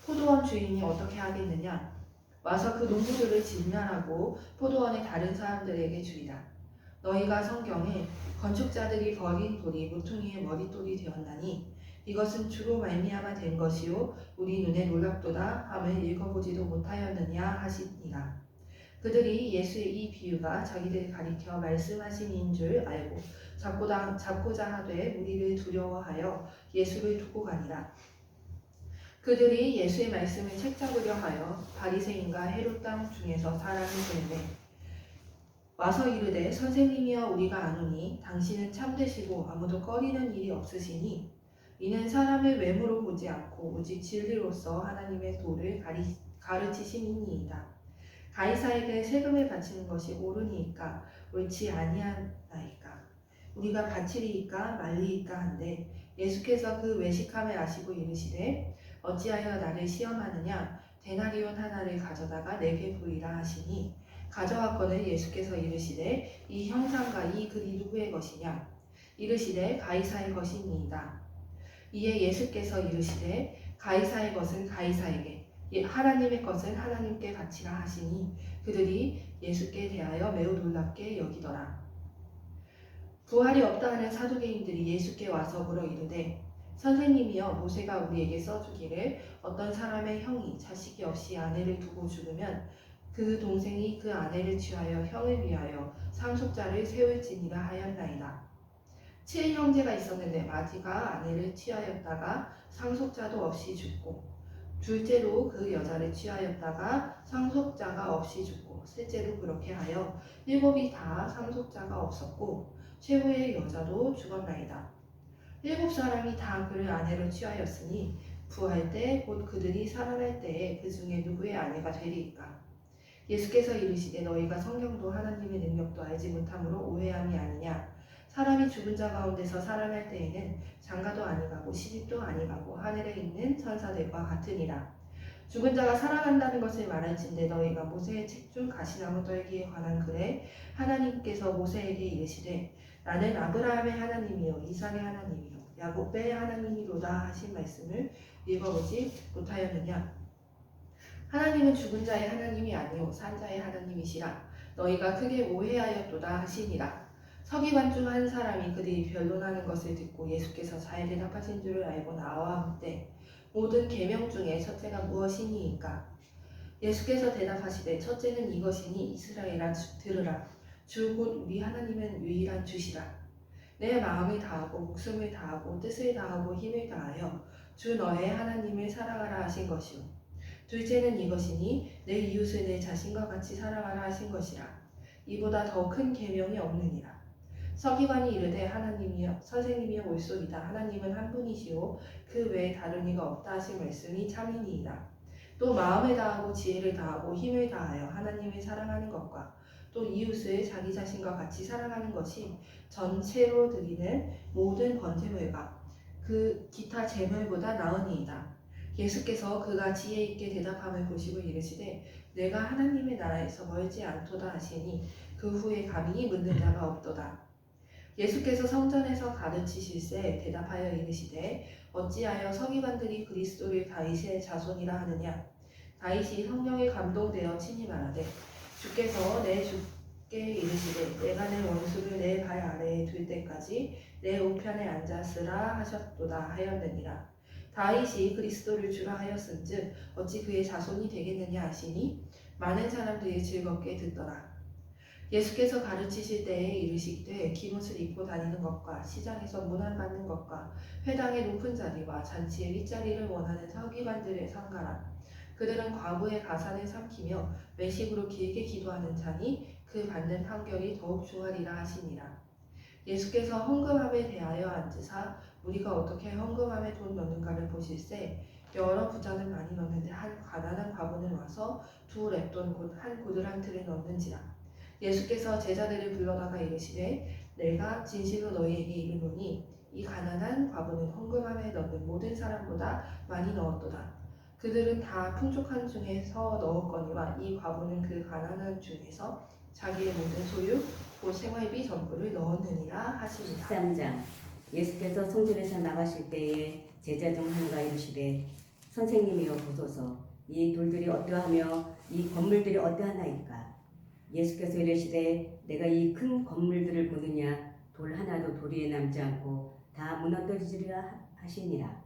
포도원 주인이 어떻게 하겠느냐? 와서 그 농부들을 진멸하고 포도원의 다른 사람들에게 주리라. 너희가 성경에 건축자들이 버린 돌이 모퉁이의 머릿돌이 되었나니 이것은 주로 말미암아 된 것이요 우리 눈에 놀랍도다 함을 읽어보지도 못하였느냐 하시니라. 그들이 예수의 이 비유가 자기들 가리켜 말씀하심인 줄 알고 잡고자 하되 무리를 두려워하여 예수를 두고 가니라. 그들이 예수의 말씀을 책잡으려 하여 바리새인과 헤롯 땅 중에서 사람을 보내매 와서 이르되 선생님이여 우리가 아노니 당신은 참되시고 아무도 꺼리는 일이 없으시니 이는 사람을 외모로 보지 않고 오직 진리로서 하나님의 도를 가르치심이니이다. 가이사에게 세금을 바치는 것이 옳으니이까 옳지 아니하나이까 우리가 바치리이까 말리이까 한데 예수께서 그 외식함을 아시고 이르시되 어찌하여 나를 시험하느냐 데나리온 하나를 가져다가 내게 보이라 하시니 가져왔거늘 예수께서 이르시되 이 형상과 이 글이 누구의 것이냐 이르시되 가이사의 것이니이다. 이에 예수께서 이르시되 가이사의 것은 가이사에게 하나님의 것은 하나님께 바치라 하시니 그들이 예수께 대하여 매우 놀랍게 여기더라. 부활이 없다 하는 사두개인들이 예수께 와서 물어 이르되 선생님이여 모세가 우리에게 써주기를 어떤 사람의 형이 자식이 없이 아내를 두고 죽으면 그 동생이 그 아내를 취하여 형을 위하여 상속자를 세울지니라 하였나이다. 7형제가 있었는데 마지가 아내를 취하였다가 상속자도 없이 죽고 둘째로 그 여자를 취하였다가 상속자가 없이 죽고 셋째로 그렇게 하여 7이 다 상속자가 없었고 최후의 여자도 죽었나이다. 7사람이 다 그를 아내로 취하였으니 부활 때 곧 그들이 살아날 때에 그 중에 누구의 아내가 되리이까. 예수께서 이르시되 너희가 성경도 하나님의 능력도 알지 못함으로 오해함이 아니냐. 사람이 죽은 자 가운데서 살아날 때에는 장가도 아니가고 시집도 아니가고 하늘에 있는 천사들과 같으니라. 죽은 자가 살아난다는 것을 말할진대 너희가 모세의 책 중 가시나무 떨기에 관한 글에 하나님께서 모세에게 이르시되 나는 아브라함의 하나님이요 이삭의 하나님이요 야곱의 하나님이로다 하신 말씀을 읽어보지 못하였느냐. 하나님은 죽은 자의 하나님이 아니요 산 자의 하나님이시라. 너희가 크게 오해하였도다 하시니라. 서기관 중 한 사람이 그들이 변론하는 것을 듣고 예수께서 잘 대답하신 줄을 알고 나와 묻되 모든 계명 중에 첫째가 무엇이니이까. 예수께서 대답하시되 첫째는 이것이니 이스라엘아 들으라. 주 곧 우리 하나님은 유일한 주시라. 내 마음을 다하고 목숨을 다하고 뜻을 다하고 힘을 다하여 주 너의 하나님을 사랑하라 하신 것이요. 둘째는 이것이니 내 이웃을 내 자신과 같이 사랑하라 하신 것이라. 이보다 더 큰 계명이 없느니라. 서기관이 이르되 하나님이여 선생님이여 옳소이다. 하나님은 한 분이시오 그 외에 다른 이가 없다 하신 말씀이 참이니이다. 또 마음을 다하고 지혜를 다하고 힘을 다하여 하나님을 사랑하는 것과 또 이웃을 자기 자신과 같이 사랑하는 것이 전체로 드리는 모든 번제물과 그 기타 제물보다 나으니이다. 예수께서 그가 지혜 있게 대답함을 보시고 이르시되 내가 하나님의 나라에서 멀지 않도다 하시니 그 후에 감히 묻는 자가 없도다. 예수께서 성전에서 가르치실세 대답하여 이르시되 어찌하여 서기관들이 그리스도를 다윗의 자손이라 하느냐. 다윗이 성령에 감동되어 친히 말하되 주께서 내 주께 이르시되 내가 내 원수를 내 발 아래에 둘 때까지 내 우편에 앉았으라 하셨도다 하였느니라. 다윗이 그리스도를 주라 하였은즉 어찌 그의 자손이 되겠느냐 하시니 많은 사람들이 즐겁게 듣더라. 예수께서 가르치실 때에 이르시되 기옷을 입고 다니는 것과 시장에서 문안받는 것과 회당의 높은 자리와 잔치의 윗자리를 원하는 서기관들을 삼가라. 그들은 과부의 가산을 삼키며 외식으로 길게 기도하는 자니 그 받는 판결이 더욱 중하리라 하시니라. 예수께서 헌금함에 대하여 앉으사 우리가 어떻게 헌금함에 돈 넣는가를 보실세 여러 부자는 많이 넣는데 한 가난한 과부는 와서 2렙돈 곧 한 고들 한 틀을 넣는지라. 예수께서 제자들을 불러다가 이르시되 내가 진실로 너희에게 이르노니 이 가난한 과부는 헌금함에 넣는 모든 사람보다 많이 넣었도다. 그들은 다 풍족한 중에서 넣었거니와 이 과부는 그 가난한 중에서 자기의 모든 소유 곧 생활비 전부를 넣었느니라 하시니라. 13장 예수께서 성전에서 나가실 때에 제자 중 하나가 이르시되 선생님이여 보소서 이 돌들이 어떠하며 이 건물들이 어떠하나이까. 예수께서 이르시되 내가 이 큰 건물들을 보느냐 돌 하나도 돌 위에 남지 않고 다 무너뜨리리라 하시니라.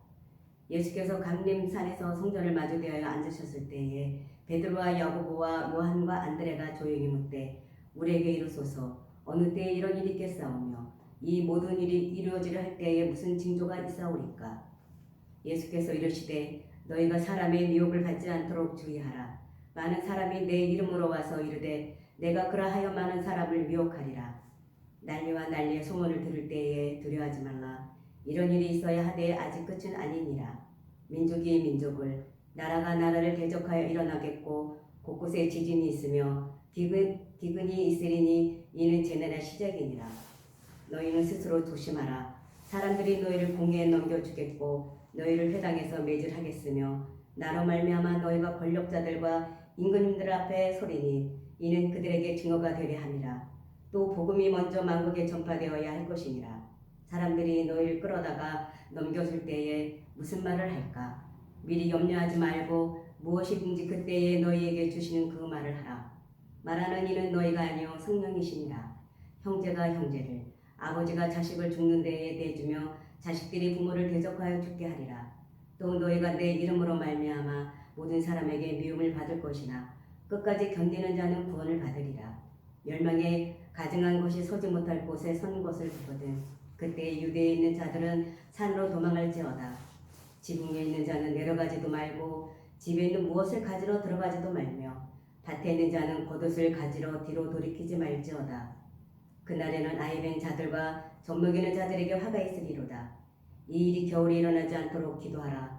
예수께서 강림산에서 성전을 마주대하여 앉으셨을 때에 베드로와 야고보와 요한과 안드레가 조용히 묻되 우리에게 이르소서 어느 때에 이런 일이 있겠사오며 이 모든 일이 이루어지려 할 때에 무슨 징조가 있사오리까. 예수께서 이르시되 너희가 사람의 미혹을 받지 않도록 주의하라. 많은 사람이 내 이름으로 와서 이르되 내가 그러하여 많은 사람을 미혹하리라. 난리와 난리의 소문을 들을 때에 두려워하지 말라. 이런 일이 있어야 하되 아직 끝은 아니니라. 민족이 민족을 나라가 나라를 대적하여 일어나겠고 곳곳에 지진이 있으며 기근이 있으리니 이는 재난의 시작이니라. 너희는 스스로 조심하라. 사람들이 너희를 공회에 넘겨주겠고 너희를 회당에서 매질하겠으며 나로 말미암아 너희가 권력자들과 임금님들 앞에 서리니 이는 그들에게 증거가 되려 함이라. 또 복음이 먼저 만국에 전파되어야 할 것이니라. 사람들이 너희를 끌어다가 넘겨줄 때에 무슨 말을 할까? 미리 염려하지 말고 무엇이든지 그때에 너희에게 주시는 그 말을 하라. 말하는 이는 너희가 아니요 성령이시니라. 형제가 형제를, 아버지가 자식을 죽는 데에 내주며 자식들이 부모를 대적하여 죽게 하리라. 또 너희가 내 이름으로 말미암아 모든 사람에게 미움을 받을 것이나 끝까지 견디는 자는 구원을 받으리라. 멸망에 가증한 것이 서지 못할 곳에 선 것을 보거든 그때 유대에 있는 자들은 산으로 도망할지어다. 지붕에 있는 자는 내려가지도 말고 집에 있는 무엇을 가지러 들어가지도 말며 밭에 있는 자는 겉옷을 가지러 뒤로 돌이키지 말지어다. 그날에는 아이 된 자들과 젖먹이는 자들에게 화가 있으리로다. 이 일이 겨울에 일어나지 않도록 기도하라.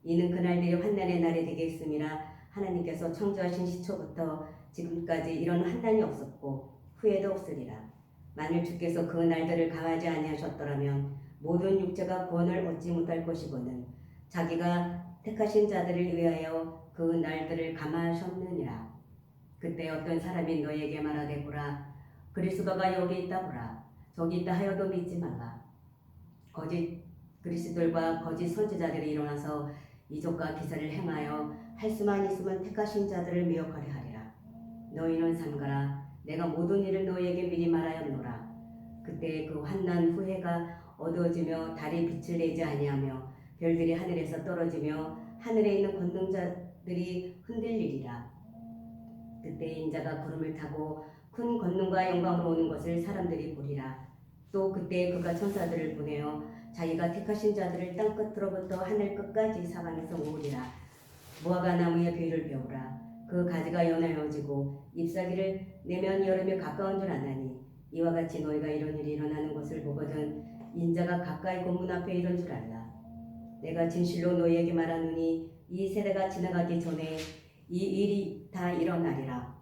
이는 그날들이 환난의 날이 되겠음이라. 하나님께서 창조하신 시초부터 지금까지 이런 환난이 없었고 후에도 없으리라. 만일 주께서 그 날들을 가하지 아니하셨더라면 모든 육체가 구원을 얻지 못할 것이거늘 자기가 택하신 자들을 위하여 그 날들을 감하셨느니라. 그때 어떤 사람이 너희에게 말하되 보라, 그리스도가 여기 있다 보라, 저기 있다 하여도 믿지 말라. 거짓 그리스도들과 거짓 선지자들이 일어나서 이적과 기사를 행하여 할 수만 있으면 택하신 자들을 미혹하려 하리라. 너희는 삼가라. 내가 모든 일을 너희에게 미리 말하였노라. 그때 그 환난 후회가 어두워지며 달이 빛을 내지 아니하며 별들이 하늘에서 떨어지며 하늘에 있는 권능자들이 흔들리리라. 그때 인자가 구름을 타고 큰 권능과 영광으로 오는 것을 사람들이 보리라. 또 그때 그가 천사들을 보내어 자기가 택하신 자들을 땅 끝으로부터 하늘 끝까지 사방에서 모으리라. 무화과 나무의 비유를 배우라. 그 가지가 연하여지고 잎사귀를 내면 여름에 가까운 줄 아나니 이와 같이 너희가 이런 일이 일어나는 것을 보거든 인자가 가까이 곧 문 앞에 이른 줄 알라. 내가 진실로 너희에게 말하노니 이 세대가 지나가기 전에 이 일이 다 일어나리라.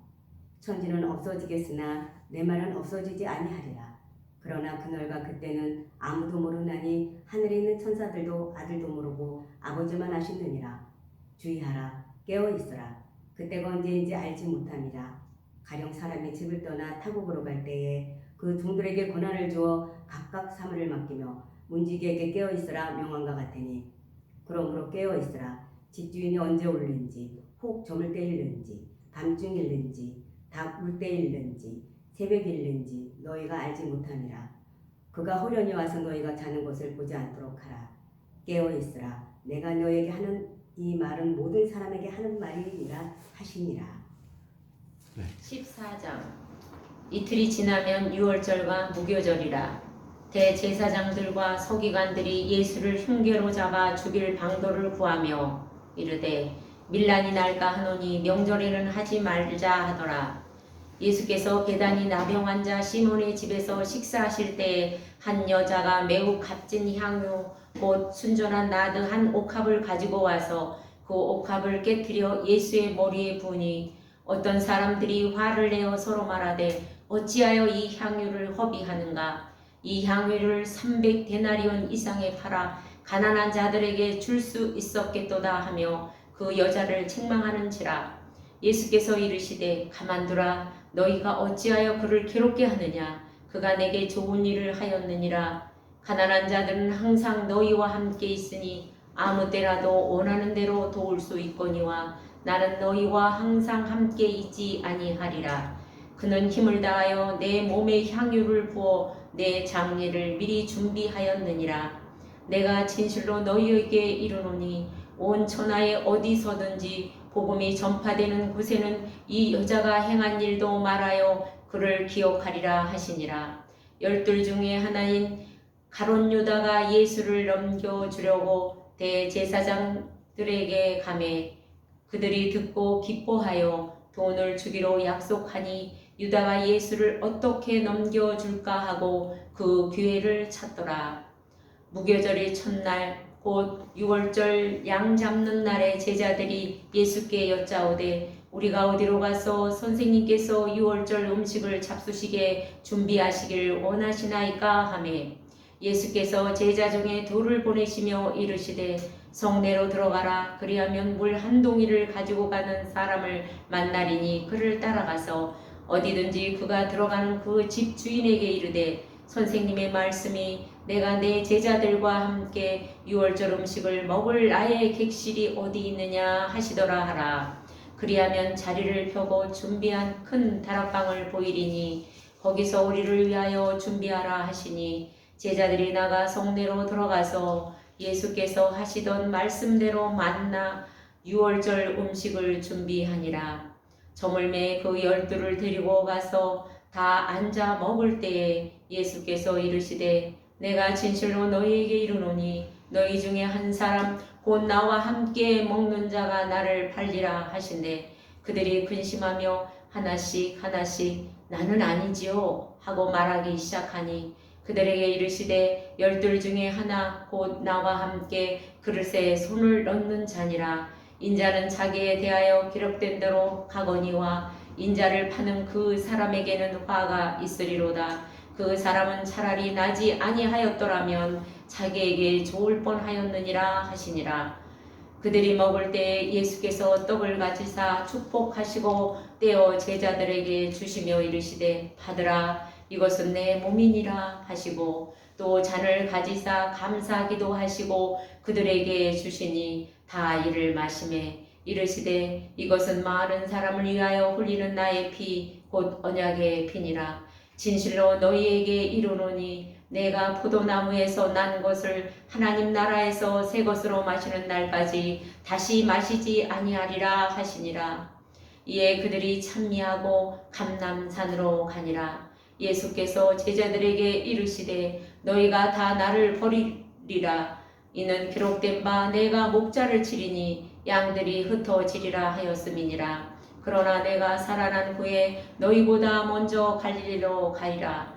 천지는 없어지겠으나 내 말은 없어지지 아니하리라. 그러나 그날과 그때는 아무도 모르나니 하늘에 있는 천사들도 아들도 모르고 아버지만 아시느니라. 주의하라. 깨어 있으라. 그때가 언제인지 알지 못함이라. 가령 사람이 집을 떠나 타국으로 갈 때에 그 종들에게 권한을 주어 각각 사물을 맡기며 문지기에게 깨어 있으라 명함과 같으니 그러므로 깨어 있으라. 집주인이 언제 올는지 혹 저물 때 일는지 밤중일는지 닭울 때 일는지 새벽일는지 너희가 알지 못함이라. 그가 호련히 와서 너희가 자는 것을 보지 않도록 하라. 깨어 있으라. 내가 너에게 하는 이 말은 모든 사람에게 하는 말이니라 하시니라. 14장. 이틀이 지나면 유월절과 무교절이라. 대제사장들과 서기관들이 예수를 흉계로 잡아 죽일 방도를 구하며 이르되 밀란이 날까 하노니 명절에는 하지 말자 하더라. 예수께서 배단이 나병 환자 시몬의 집에서 식사하실 때에 한 여자가 매우 값진 향유 곧 순전한 나드 한 옥합을 가지고 와서 그 옥합을 깨뜨려 예수의 머리에 부으니 어떤 사람들이 화를 내어 서로 말하되 어찌하여 이 향유를 허비하는가. 이 향유를 300데나리온 이상에 팔아 가난한 자들에게 줄 수 있었겠도다 하며 그 여자를 책망하는지라. 예수께서 이르시되 가만두라. 너희가 어찌하여 그를 괴롭게 하느냐. 그가 내게 좋은 일을 하였느니라. 가난한 자들은 항상 너희와 함께 있으니 아무 때라도 원하는 대로 도울 수 있거니와 나는 너희와 항상 함께 있지 아니하리라. 그는 힘을 다하여 내 몸에 향유를 부어 내 장례를 미리 준비하였느니라. 내가 진실로 너희에게 이르노니 온 천하에 어디서든지 복음이 전파되는 곳에는 이 여자가 행한 일도 말하여 그를 기억하리라 하시니라. 12 중에 하나인 가룟 유다가 예수를 넘겨주려고 대제사장들에게 가매 그들이 듣고 기뻐하여 돈을 주기로 약속하니 유다가 예수를 어떻게 넘겨줄까 하고 그 기회를 찾더라. 무교절의 첫날 곧 유월절 양 잡는 날에 제자들이 예수께 여짜오되 우리가 어디로 가서 선생님께서 유월절 음식을 잡수시게 준비하시길 원하시나이까 하매 예수께서 제자 중에 둘을 보내시며 이르시되 성내로 들어가라. 그리하면 물 한 동이를 가지고 가는 사람을 만나리니 그를 따라가서 어디든지 그가 들어가는 그 집 주인에게 이르되 선생님의 말씀이 내가 내 제자들과 함께 유월절 음식을 먹을 나의 객실이 어디 있느냐 하시더라 하라. 그리하면 자리를 펴고 준비한 큰 다락방을 보이리니 거기서 우리를 위하여 준비하라 하시니 제자들이 나가 성내로 들어가서 예수께서 하시던 말씀대로 만나 유월절 음식을 준비하니라. 저물매 그 12를 데리고 가서 다 앉아 먹을 때에 예수께서 이르시되 내가 진실로 너희에게 이르노니 너희 중에 한 사람 곧 나와 함께 먹는 자가 나를 팔리라 하신대 그들이 근심하며 하나씩 나는 아니지요 하고 말하기 시작하니 그들에게 이르시되 12 중에 하나 곧 나와 함께 그릇에 손을 넣는 자니라. 인자는 자기에 대하여 기록된 대로 가거니와 인자를 파는 그 사람에게는 화가 있으리로다. 그 사람은 차라리 나지 아니하였더라면 자기에게 좋을 뻔하였느니라 하시니라. 그들이 먹을 때 예수께서 떡을 가지사 축복하시고 떼어 제자들에게 주시며 이르시되 받으라 이것은 내 몸이니라 하시고 또 잔을 가지사 감사기도 하시고 그들에게 주시니 다 이를 마시매 이르시되 이것은 많은 사람을 위하여 흘리는 나의 피 곧 언약의 피니라. 진실로 너희에게 이르노니 내가 포도나무에서 난 것을 하나님 나라에서 새 것으로 마시는 날까지 다시 마시지 아니하리라 하시니라. 이에 그들이 찬미하고 감람산으로 가니라. 예수께서 제자들에게 이르시되 너희가 다 나를 버리리라. 이는 기록된 바 내가 목자를 치리니 양들이 흩어지리라 하였음이니라. 그러나 내가 살아난 후에 너희보다 먼저 갈릴리로 가리라.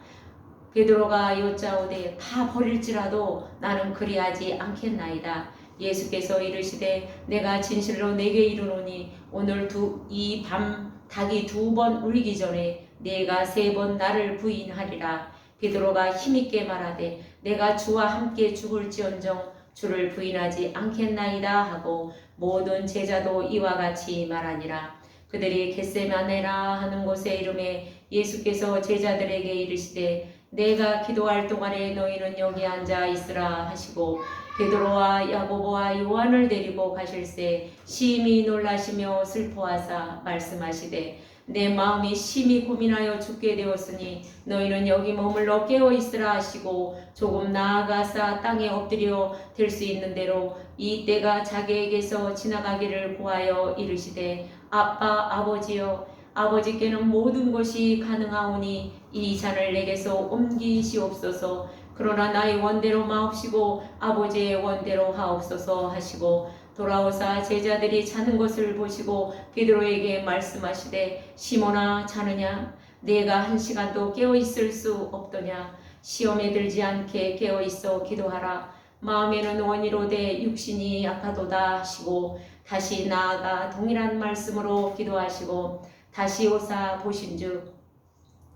베드로가 여짜오되 다 버릴지라도 나는 그리하지 않겠나이다. 예수께서 이르시되 내가 진실로 내게 이르노니 오늘 이 밤 닭이 2번 울기 전에 네가 3번 나를 부인하리라. 베드로가 힘있게 말하되 내가 주와 함께 죽을지언정 주를 부인하지 않겠나이다 하고 모든 제자도 이와 같이 말하니라. 그들이 겟세마네라 하는 곳에 이르매 예수께서 제자들에게 이르시되 내가 기도할 동안에 너희는 여기 앉아 있으라 하시고 베드로와 야고보와 요한을 데리고 가실새 심히 놀라시며 슬퍼하사 말씀하시되 내 마음이 심히 고민하여 죽게 되었으니 너희는 여기 머물러 깨어 있으라 하시고 조금 나아가사 땅에 엎드려 될 수 있는 대로 이 때가 자기에게서 지나가기를 구하여 이르시되 아빠 아버지여 아버지께는 모든 것이 가능하오니 이 잔을 내게서 옮기시옵소서. 그러나 나의 원대로 마옵시고 아버지의 원대로 하옵소서 하시고 돌아오사 제자들이 자는 것을 보시고 베드로에게 말씀하시되 시몬아 자느냐 네가 1시간도 깨어 있을 수 없더냐. 시험에 들지 않게 깨어 있어 기도하라. 마음에는 원이로되 육신이 약하도다 하시고 다시 나아가 동일한 말씀으로 기도하시고 다시 오사 보신즉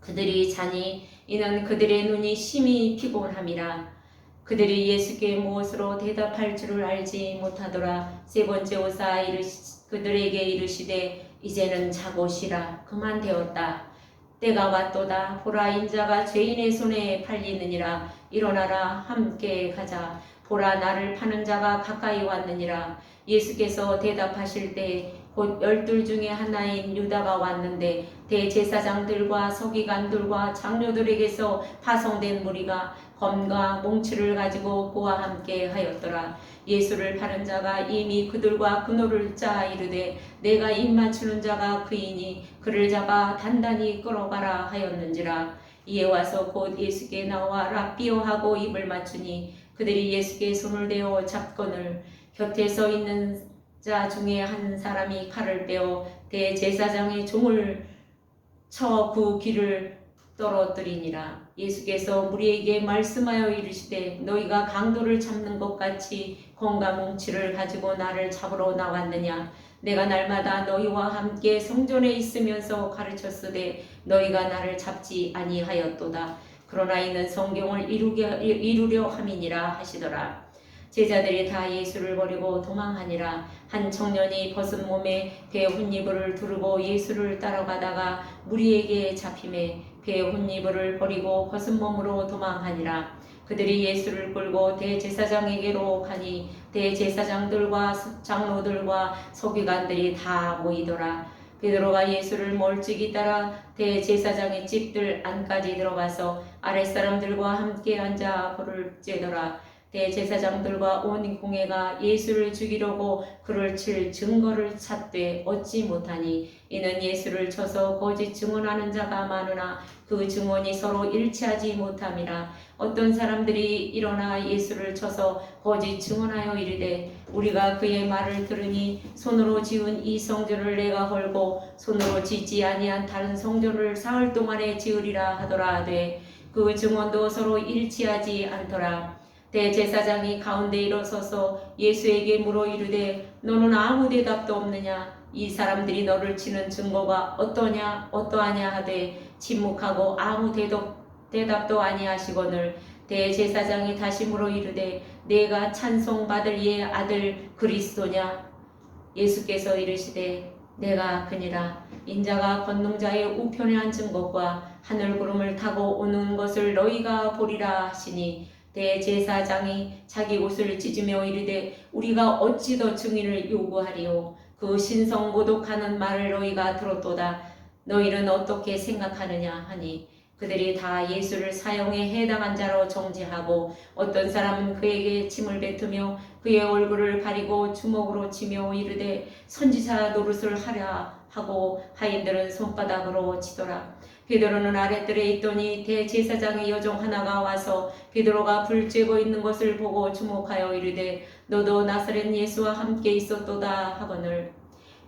그들이 자니 이는 그들의 눈이 심히 피곤함이라. 그들이 예수께 무엇으로 대답할 줄을 알지 못하더라. 3번째 오사 그들에게 이르시되 이제는 자고 쉬라. 그만 되었다. 때가 왔도다. 보라 인자가 죄인의 손에 팔리느니라. 일어나라 함께 가자. 보라 나를 파는 자가 가까이 왔느니라. 예수께서 대답하실 때 곧 12 중에 하나인 유다가 왔는데 대제사장들과 서기관들과 장로들에게서 파송된 무리가 검과 몽치를 가지고 그와 함께 하였더라. 예수를 파는 자가 이미 그들과 그노를 짜 이르되 내가 입 맞추는 자가 그이니 그를 잡아 단단히 끌어가라 하였는지라. 이에 와서 곧 예수께 나와 랍비어 하고 입을 맞추니 그들이 예수께 손을 대어 잡거늘 곁에 서 있는 자 중에 한 사람이 칼을 빼어 대제사장의 종을 쳐 그 귀를 떨어뜨리니라. 예수께서 무리에게 말씀하여 이르시되 너희가 강도를 잡는 것 같이 검과 몽치를 가지고 나를 잡으러 나왔느냐. 내가 날마다 너희와 함께 성전에 있으면서 가르쳤으되 너희가 나를 잡지 아니하였도다. 그러나 이는 성경을 이루려 함이니라 하시더라. 제자들이 다 예수를 버리고 도망하니라. 한 청년이 벗은 몸에 배 혼이불을 두르고 예수를 따라가다가 무리에게 잡힘에 배 혼이불을 버리고 벗은 몸으로 도망하니라. 그들이 예수를 끌고 대제사장에게로 가니 대제사장들과 장로들과 서기관들이 다 모이더라. 베드로가 예수를 멀찍이 따라 대제사장의 집들 안까지 들어가서 아랫사람들과 함께 앉아 불을 쬐더라. 대제사장들과 온 공회가 예수를 죽이려고 그를 칠 증거를 찾되 얻지 못하니 이는 예수를 쳐서 거짓 증언하는 자가 많으나 그 증언이 서로 일치하지 못함이라. 어떤 사람들이 일어나 예수를 쳐서 거짓 증언하여 이르되 우리가 그의 말을 들으니 손으로 지은 이 성전을 내가 헐고 손으로 짓지 아니한 다른 성전을 사흘 동안에 지으리라 하더라 하되 그 증언도 서로 일치하지 않더라. 대제사장이 가운데 일어서서 예수에게 물어 이르되 너는 아무 대답도 없느냐? 이 사람들이 너를 치는 증거가 어떠하냐 하되 침묵하고 아무 대답도 아니하시거늘 대제사장이 다시 물어 이르되 내가 찬송받을 이의 아들 그리스도냐? 예수께서 이르시되 내가 그니라. 인자가 권능자의 우편에 앉은 것과 하늘 구름을 타고 오는 것을 너희가 보리라 하시니 대제사장이 자기 옷을 찢으며 이르되 우리가 어찌 더 증인을 요구하리요? 그 신성 모독하는 말을 너희가 들었도다. 너희는 어떻게 생각하느냐 하니 그들이 다 예수를 사형에 해당한 자로 정죄하고 어떤 사람은 그에게 침을 뱉으며 그의 얼굴을 가리고 주먹으로 치며 이르되 선지자 노릇을 하라 하고 하인들은 손바닥으로 치더라. 베드로는 아랫뜰에 있더니 대제사장의 여종 하나가 와서 베드로가 불 쬐고 있는 것을 보고 주목하여 이르되 너도 나사렛 예수와 함께 있었도다 하거늘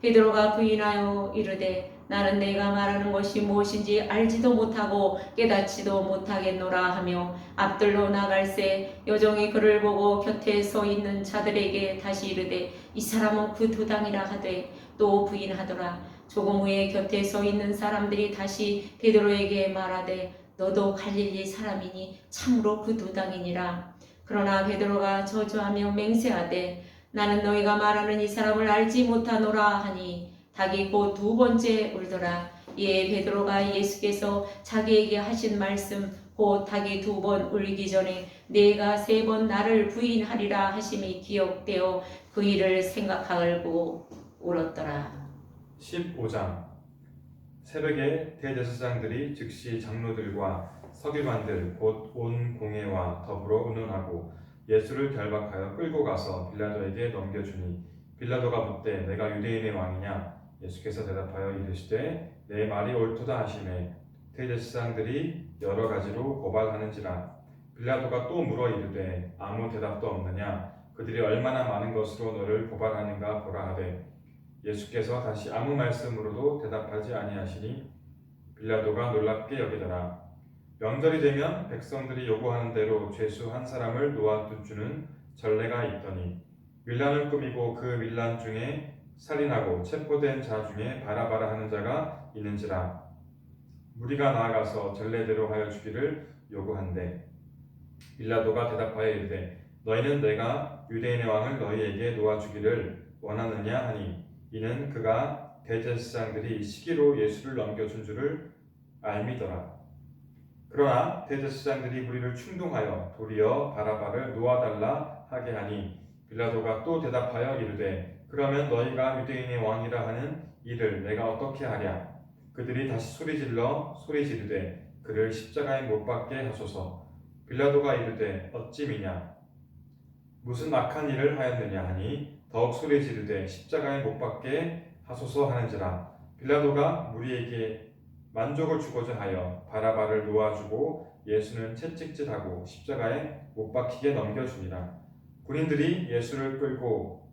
베드로가 부인하여 이르되 나는 내가 말하는 것이 무엇인지 알지도 못하고 깨닫지도 못하겠노라 하며 앞들로 나갈새 여종이 그를 보고 곁에 서 있는 자들에게 다시 이르되 이 사람은 그 도당이라 하되 또 부인하더라. 조금 후에 곁에 서 있는 사람들이 다시 베드로에게 말하되 너도 갈릴리 사람이니 참으로 그 도당이니라. 그러나 베드로가 저주하며 맹세하되 나는 너희가 말하는 이 사람을 알지 못하노라 하니 닭이 곧 두 번째 울더라. 이에 베드로가 예수께서 자기에게 하신 말씀 곧 닭이 두 번 울기 전에 네가 세 번 나를 부인하리라 하심이 기억되어 그 일을 생각하고 울었더라. 15장 새벽에 대제사장들이 즉시 장로들과 서기관들 곧 온 공회와 더불어 의논하고 예수를 결박하여 끌고 가서 빌라도에게 넘겨주니 빌라도가 묻되 내가 유대인의 왕이냐? 예수께서 대답하여 이르시되 내 말이 옳도다 하시매 대제사장들이 여러 가지로 고발하는지라. 빌라도가 또 물어 이르되 아무 대답도 없느냐? 그들이 얼마나 많은 것으로 너를 고발하는가 보라 하되 예수께서 다시 아무 말씀으로도 대답하지 아니하시니 빌라도가 놀랍게 여기더라. 명절이 되면 백성들이 요구하는 대로 죄수 한 사람을 놓아주는 전례가 있더니 밀란을 꾸미고 그 밀란 중에 살인하고 체포된 자 중에 바라바라 하는 자가 있는지라. 무리가 나아가서 전례대로 하여 주기를 요구한대 빌라도가 대답하여 이르되 너희는 내가 유대인의 왕을 너희에게 놓아주기를 원하느냐 하니 이는 그가 대제사장들이 시기로 예수를 넘겨준 줄을 알미더라. 그러나 대제사장들이 무리를 충동하여 도리어 바라바를 놓아달라 하게 하니 빌라도가 또 대답하여 이르되 그러면 너희가 유대인의 왕이라 하는 이를 내가 어떻게 하랴? 그들이 다시 소리 지르되 그를 십자가에 못 박게 하소서. 빌라도가 이르되 어찌미냐? 무슨 악한 일을 하였느냐 하니 더욱 소리 지르되 십자가에 못 박게 하소서 하는지라. 빌라도가 무리에게 만족을 주고자 하여 바라바를 놓아주고 예수는 채찍질하고 십자가에 못 박히게 넘겨주니라. 군인들이 예수를 끌고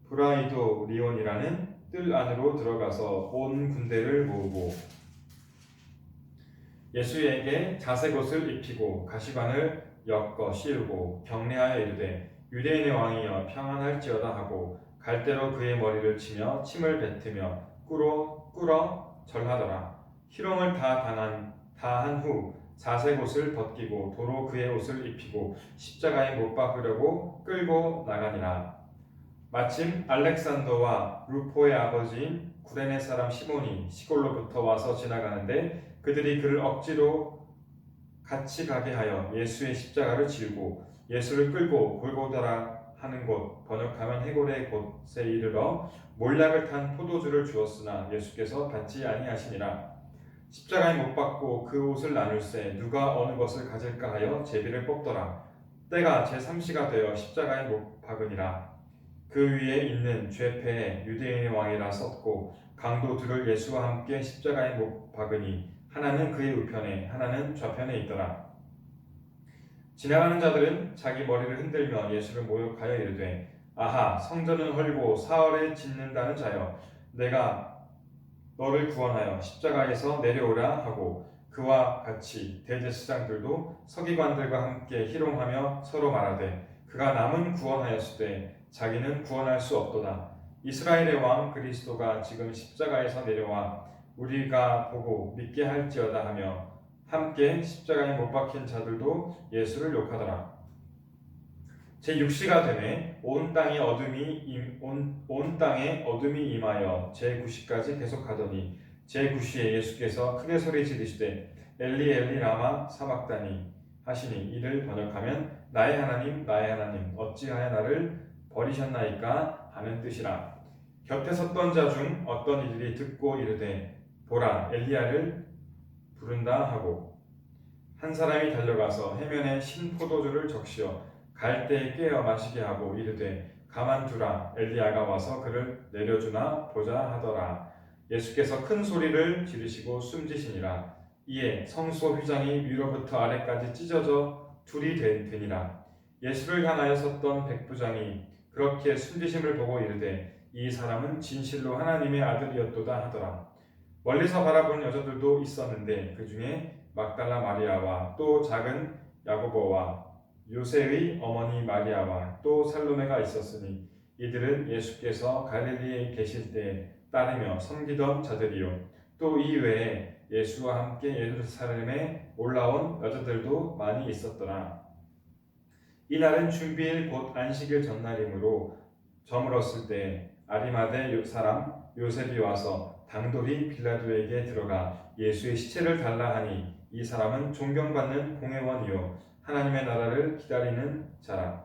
브라이도리온이라는 뜰 안으로 들어가서 온 군대를 모으고 예수에게 자색옷을 입히고 가시관을 엮어 씌우고 경례하여 이르되 유대인의 왕이여 평안할지어다 하고 갈대로 그의 머리를 치며 침을 뱉으며 꿇어 절하더라. 희롱을 다 한 후 자색옷을 벗기고 도로 그의 옷을 입히고 십자가에 못 박으려고 끌고 나가니라. 마침 알렉산더와 루포의 아버지인 구레네 사람 시몬이 시골로부터 와서 지나가는데 그들이 그를 억지로 같이 가게 하여 예수의 십자가를 지고 예수를 끌고 골고다라 하는 곳, 번역하면 해골의 곳에 이르러 몰약을 탄 포도주를 주었으나 예수께서 받지 아니하시니라. 십자가에 못 박고 그 옷을 나눌새 누가 어느 것을 가질까 하여 제비를 뽑더라. 때가 제3시가 되어 십자가에 못 박으니라. 그 위에 있는 죄패에 유대인의 왕이라 썼고 강도 둘을 예수와 함께 십자가에 못 박으니 하나는 그의 우편에 하나는 좌편에 있더라. 지나가는 자들은 자기 머리를 흔들며 예수를 모욕하여 이르되 아하 성전은 헐고 사흘에 짓는다는 자여 내가 너를 구원하여 십자가에서 내려오라 하고 그와 같이 대제사장들도 서기관들과 함께 희롱하며 서로 말하되 그가 남은 구원하였으되 자기는 구원할 수 없도다. 이스라엘의 왕 그리스도가 지금 십자가에서 내려와 우리가 보고 믿게 할지어다 하며 함께 십자가에 못 박힌 자들도 예수를 욕하더라. 제6시가 되매 온 땅에 어둠이 임하여 제9시까지 계속하더니 제9시에 예수께서 크게 소리 지르시되 엘리 엘리 라마 사박다니 하시니 이를 번역하면 나의 하나님 어찌하여 나를 버리셨나이까 하는 뜻이라. 곁에 섰던 자 중 어떤 이들이 듣고 이르되 보라 엘리야를 부른다 하고 한 사람이 달려가서 해면에 신 포도주를 적시어 갈대에 깨어 마시게 하고 이르되 가만두라 엘리야가 와서 그를 내려주나 보자 하더라. 예수께서 큰 소리를 지르시고 숨지시니라. 이에 성소 휘장이 위로부터 아래까지 찢어져 둘이 되니라. 예수를 향하여 섰던 백부장이 그렇게 숨지심을 보고 이르되 이 사람은 진실로 하나님의 아들이었도다 하더라. 멀리서 바라보는 여자들도 있었는데 그 중에 막달라 마리아와 또 작은 야고보와 요셉의 어머니 마리아와 또 살로메가 있었으니 이들은 예수께서 갈릴리에 계실 때 따르며 섬기던 자들이요 또 이 외에 예수와 함께 예루살렘에 올라온 여자들도 많이 있었더라. 이날은 준비일 곧 안식일 전날이므로 저물었을 때 아리마대 사람 요셉이 와서 당돌이 빌라도에게 들어가 예수의 시체를 달라 하니 이 사람은 존경받는 공회원이요 하나님의 나라를 기다리는 자라.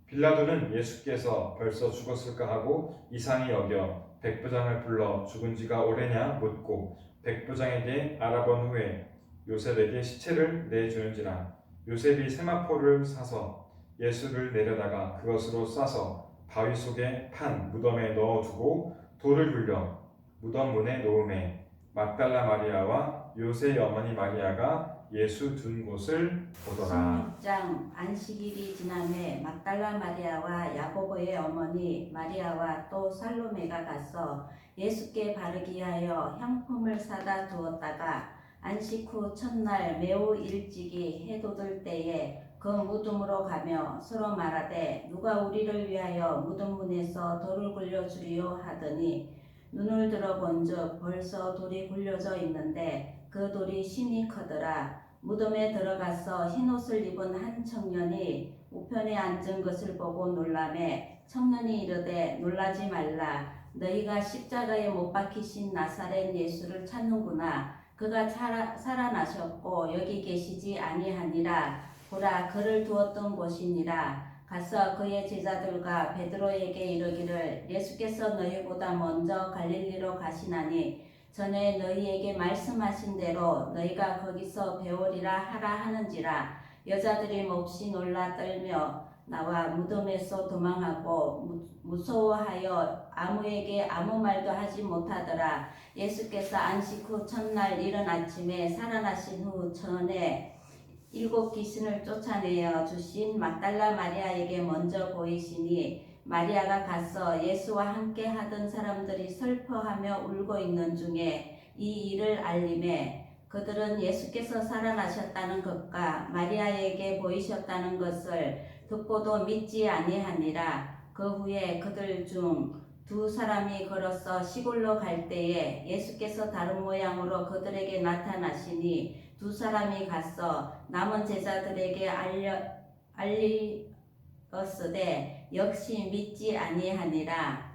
빌라도는 예수께서 벌써 죽었을까 하고 이상히 여겨 백부장을 불러 죽은 지가 오래냐 묻고 백부장에게 알아본 후에 요셉에게 시체를 내주는지라. 요셉이 세마포를 사서 예수를 내려다가 그것으로 싸서 바위 속에 판 무덤에 넣어두고 돌을 굴려 무덤 문에 놓음에 막달라 마리아와 요셉의 어머니 마리아가 예수 둔 곳을 보더라. 16장 안식일이 지남에 막달라 마리아와 야고보의 어머니 마리아와 또 살로메가 가서 예수께 바르기 하여 향품을 사다 두었다가 안식 후 첫날 매우 일찍이 해 돋을 때에 그 무덤으로 가며 서로 말하되 누가 우리를 위하여 무덤 문에서 돌을 굴려주리요 하더니 눈을 들어 본즉 벌써 돌이 굴려져 있는데 그 돌이 심히 크더라. 무덤에 들어가서 흰옷을 입은 한 청년이 우편에 앉은 것을 보고 놀라매 청년이 이르되 놀라지 말라. 너희가 십자가에 못 박히신 나사렛 예수를 찾는구나. 그가 살아나셨고 여기 계시지 아니하니라. 보라 그를 두었던 곳이니라. 가서 그의 제자들과 베드로에게 이르기를 예수께서 너희보다 먼저 갈릴리로 가시나니 전에 너희에게 말씀하신 대로 너희가 거기서 배우리라 하라 하는지라. 여자들이 몹시 놀라 떨며 나와 무덤에서 도망하고 무서워하여 아무에게 아무 말도 하지 못하더라. 예수께서 안식 후 첫날 이른 아침에 살아나신 후 전에 7 귀신을 쫓아내어 주신 막달라 마리아에게 먼저 보이시니 마리아가 가서 예수와 함께 하던 사람들이 슬퍼하며 울고 있는 중에 이 일을 알림해 그들은 예수께서 살아나셨다는 것과 마리아에게 보이셨다는 것을 듣고도 믿지 아니하니라. 그 후에 그들 중 2 사람이 걸어서 시골로 갈 때에 예수께서 다른 모양으로 그들에게 나타나시니 2 사람이 가서 남은 제자들에게 알리었으되 역시 믿지 아니하니라.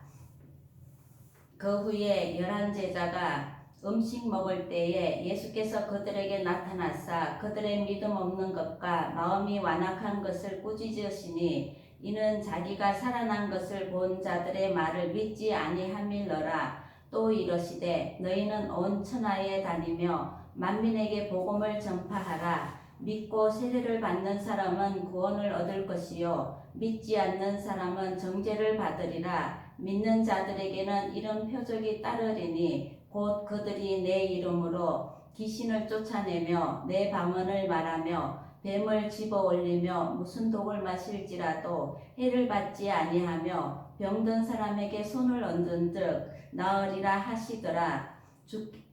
그 후에 11 제자가 음식 먹을 때에 예수께서 그들에게 나타나사 그들의 믿음 없는 것과 마음이 완악한 것을 꾸짖으시니 이는 자기가 살아난 것을 본 자들의 말을 믿지 아니함일러라. 또 이러시되 너희는 온 천하에 다니며 만민에게 복음을 전파하라. 믿고 세례를 받는 사람은 구원을 얻을 것이요 믿지 않는 사람은 정죄를 받으리라. 믿는 자들에게는 이런 표적이 따르리니 곧 그들이 내 이름으로 귀신을 쫓아내며 내 방언을 말하며 뱀을 집어 올리며 무슨 독을 마실지라도 해를 받지 아니하며 병든 사람에게 손을 얹은즉 나으리라 하시더라.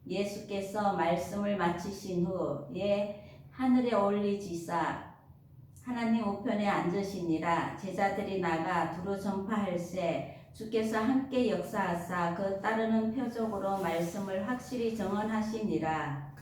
예수께서 말씀을 마치신 후에 하늘에 올리지사 하나님 우편에 앉으시니라. 제자들이 나가 두루 전파할세 주께서 함께 역사하사 그 따르는 표적으로 말씀을 확실히 정언하시니라.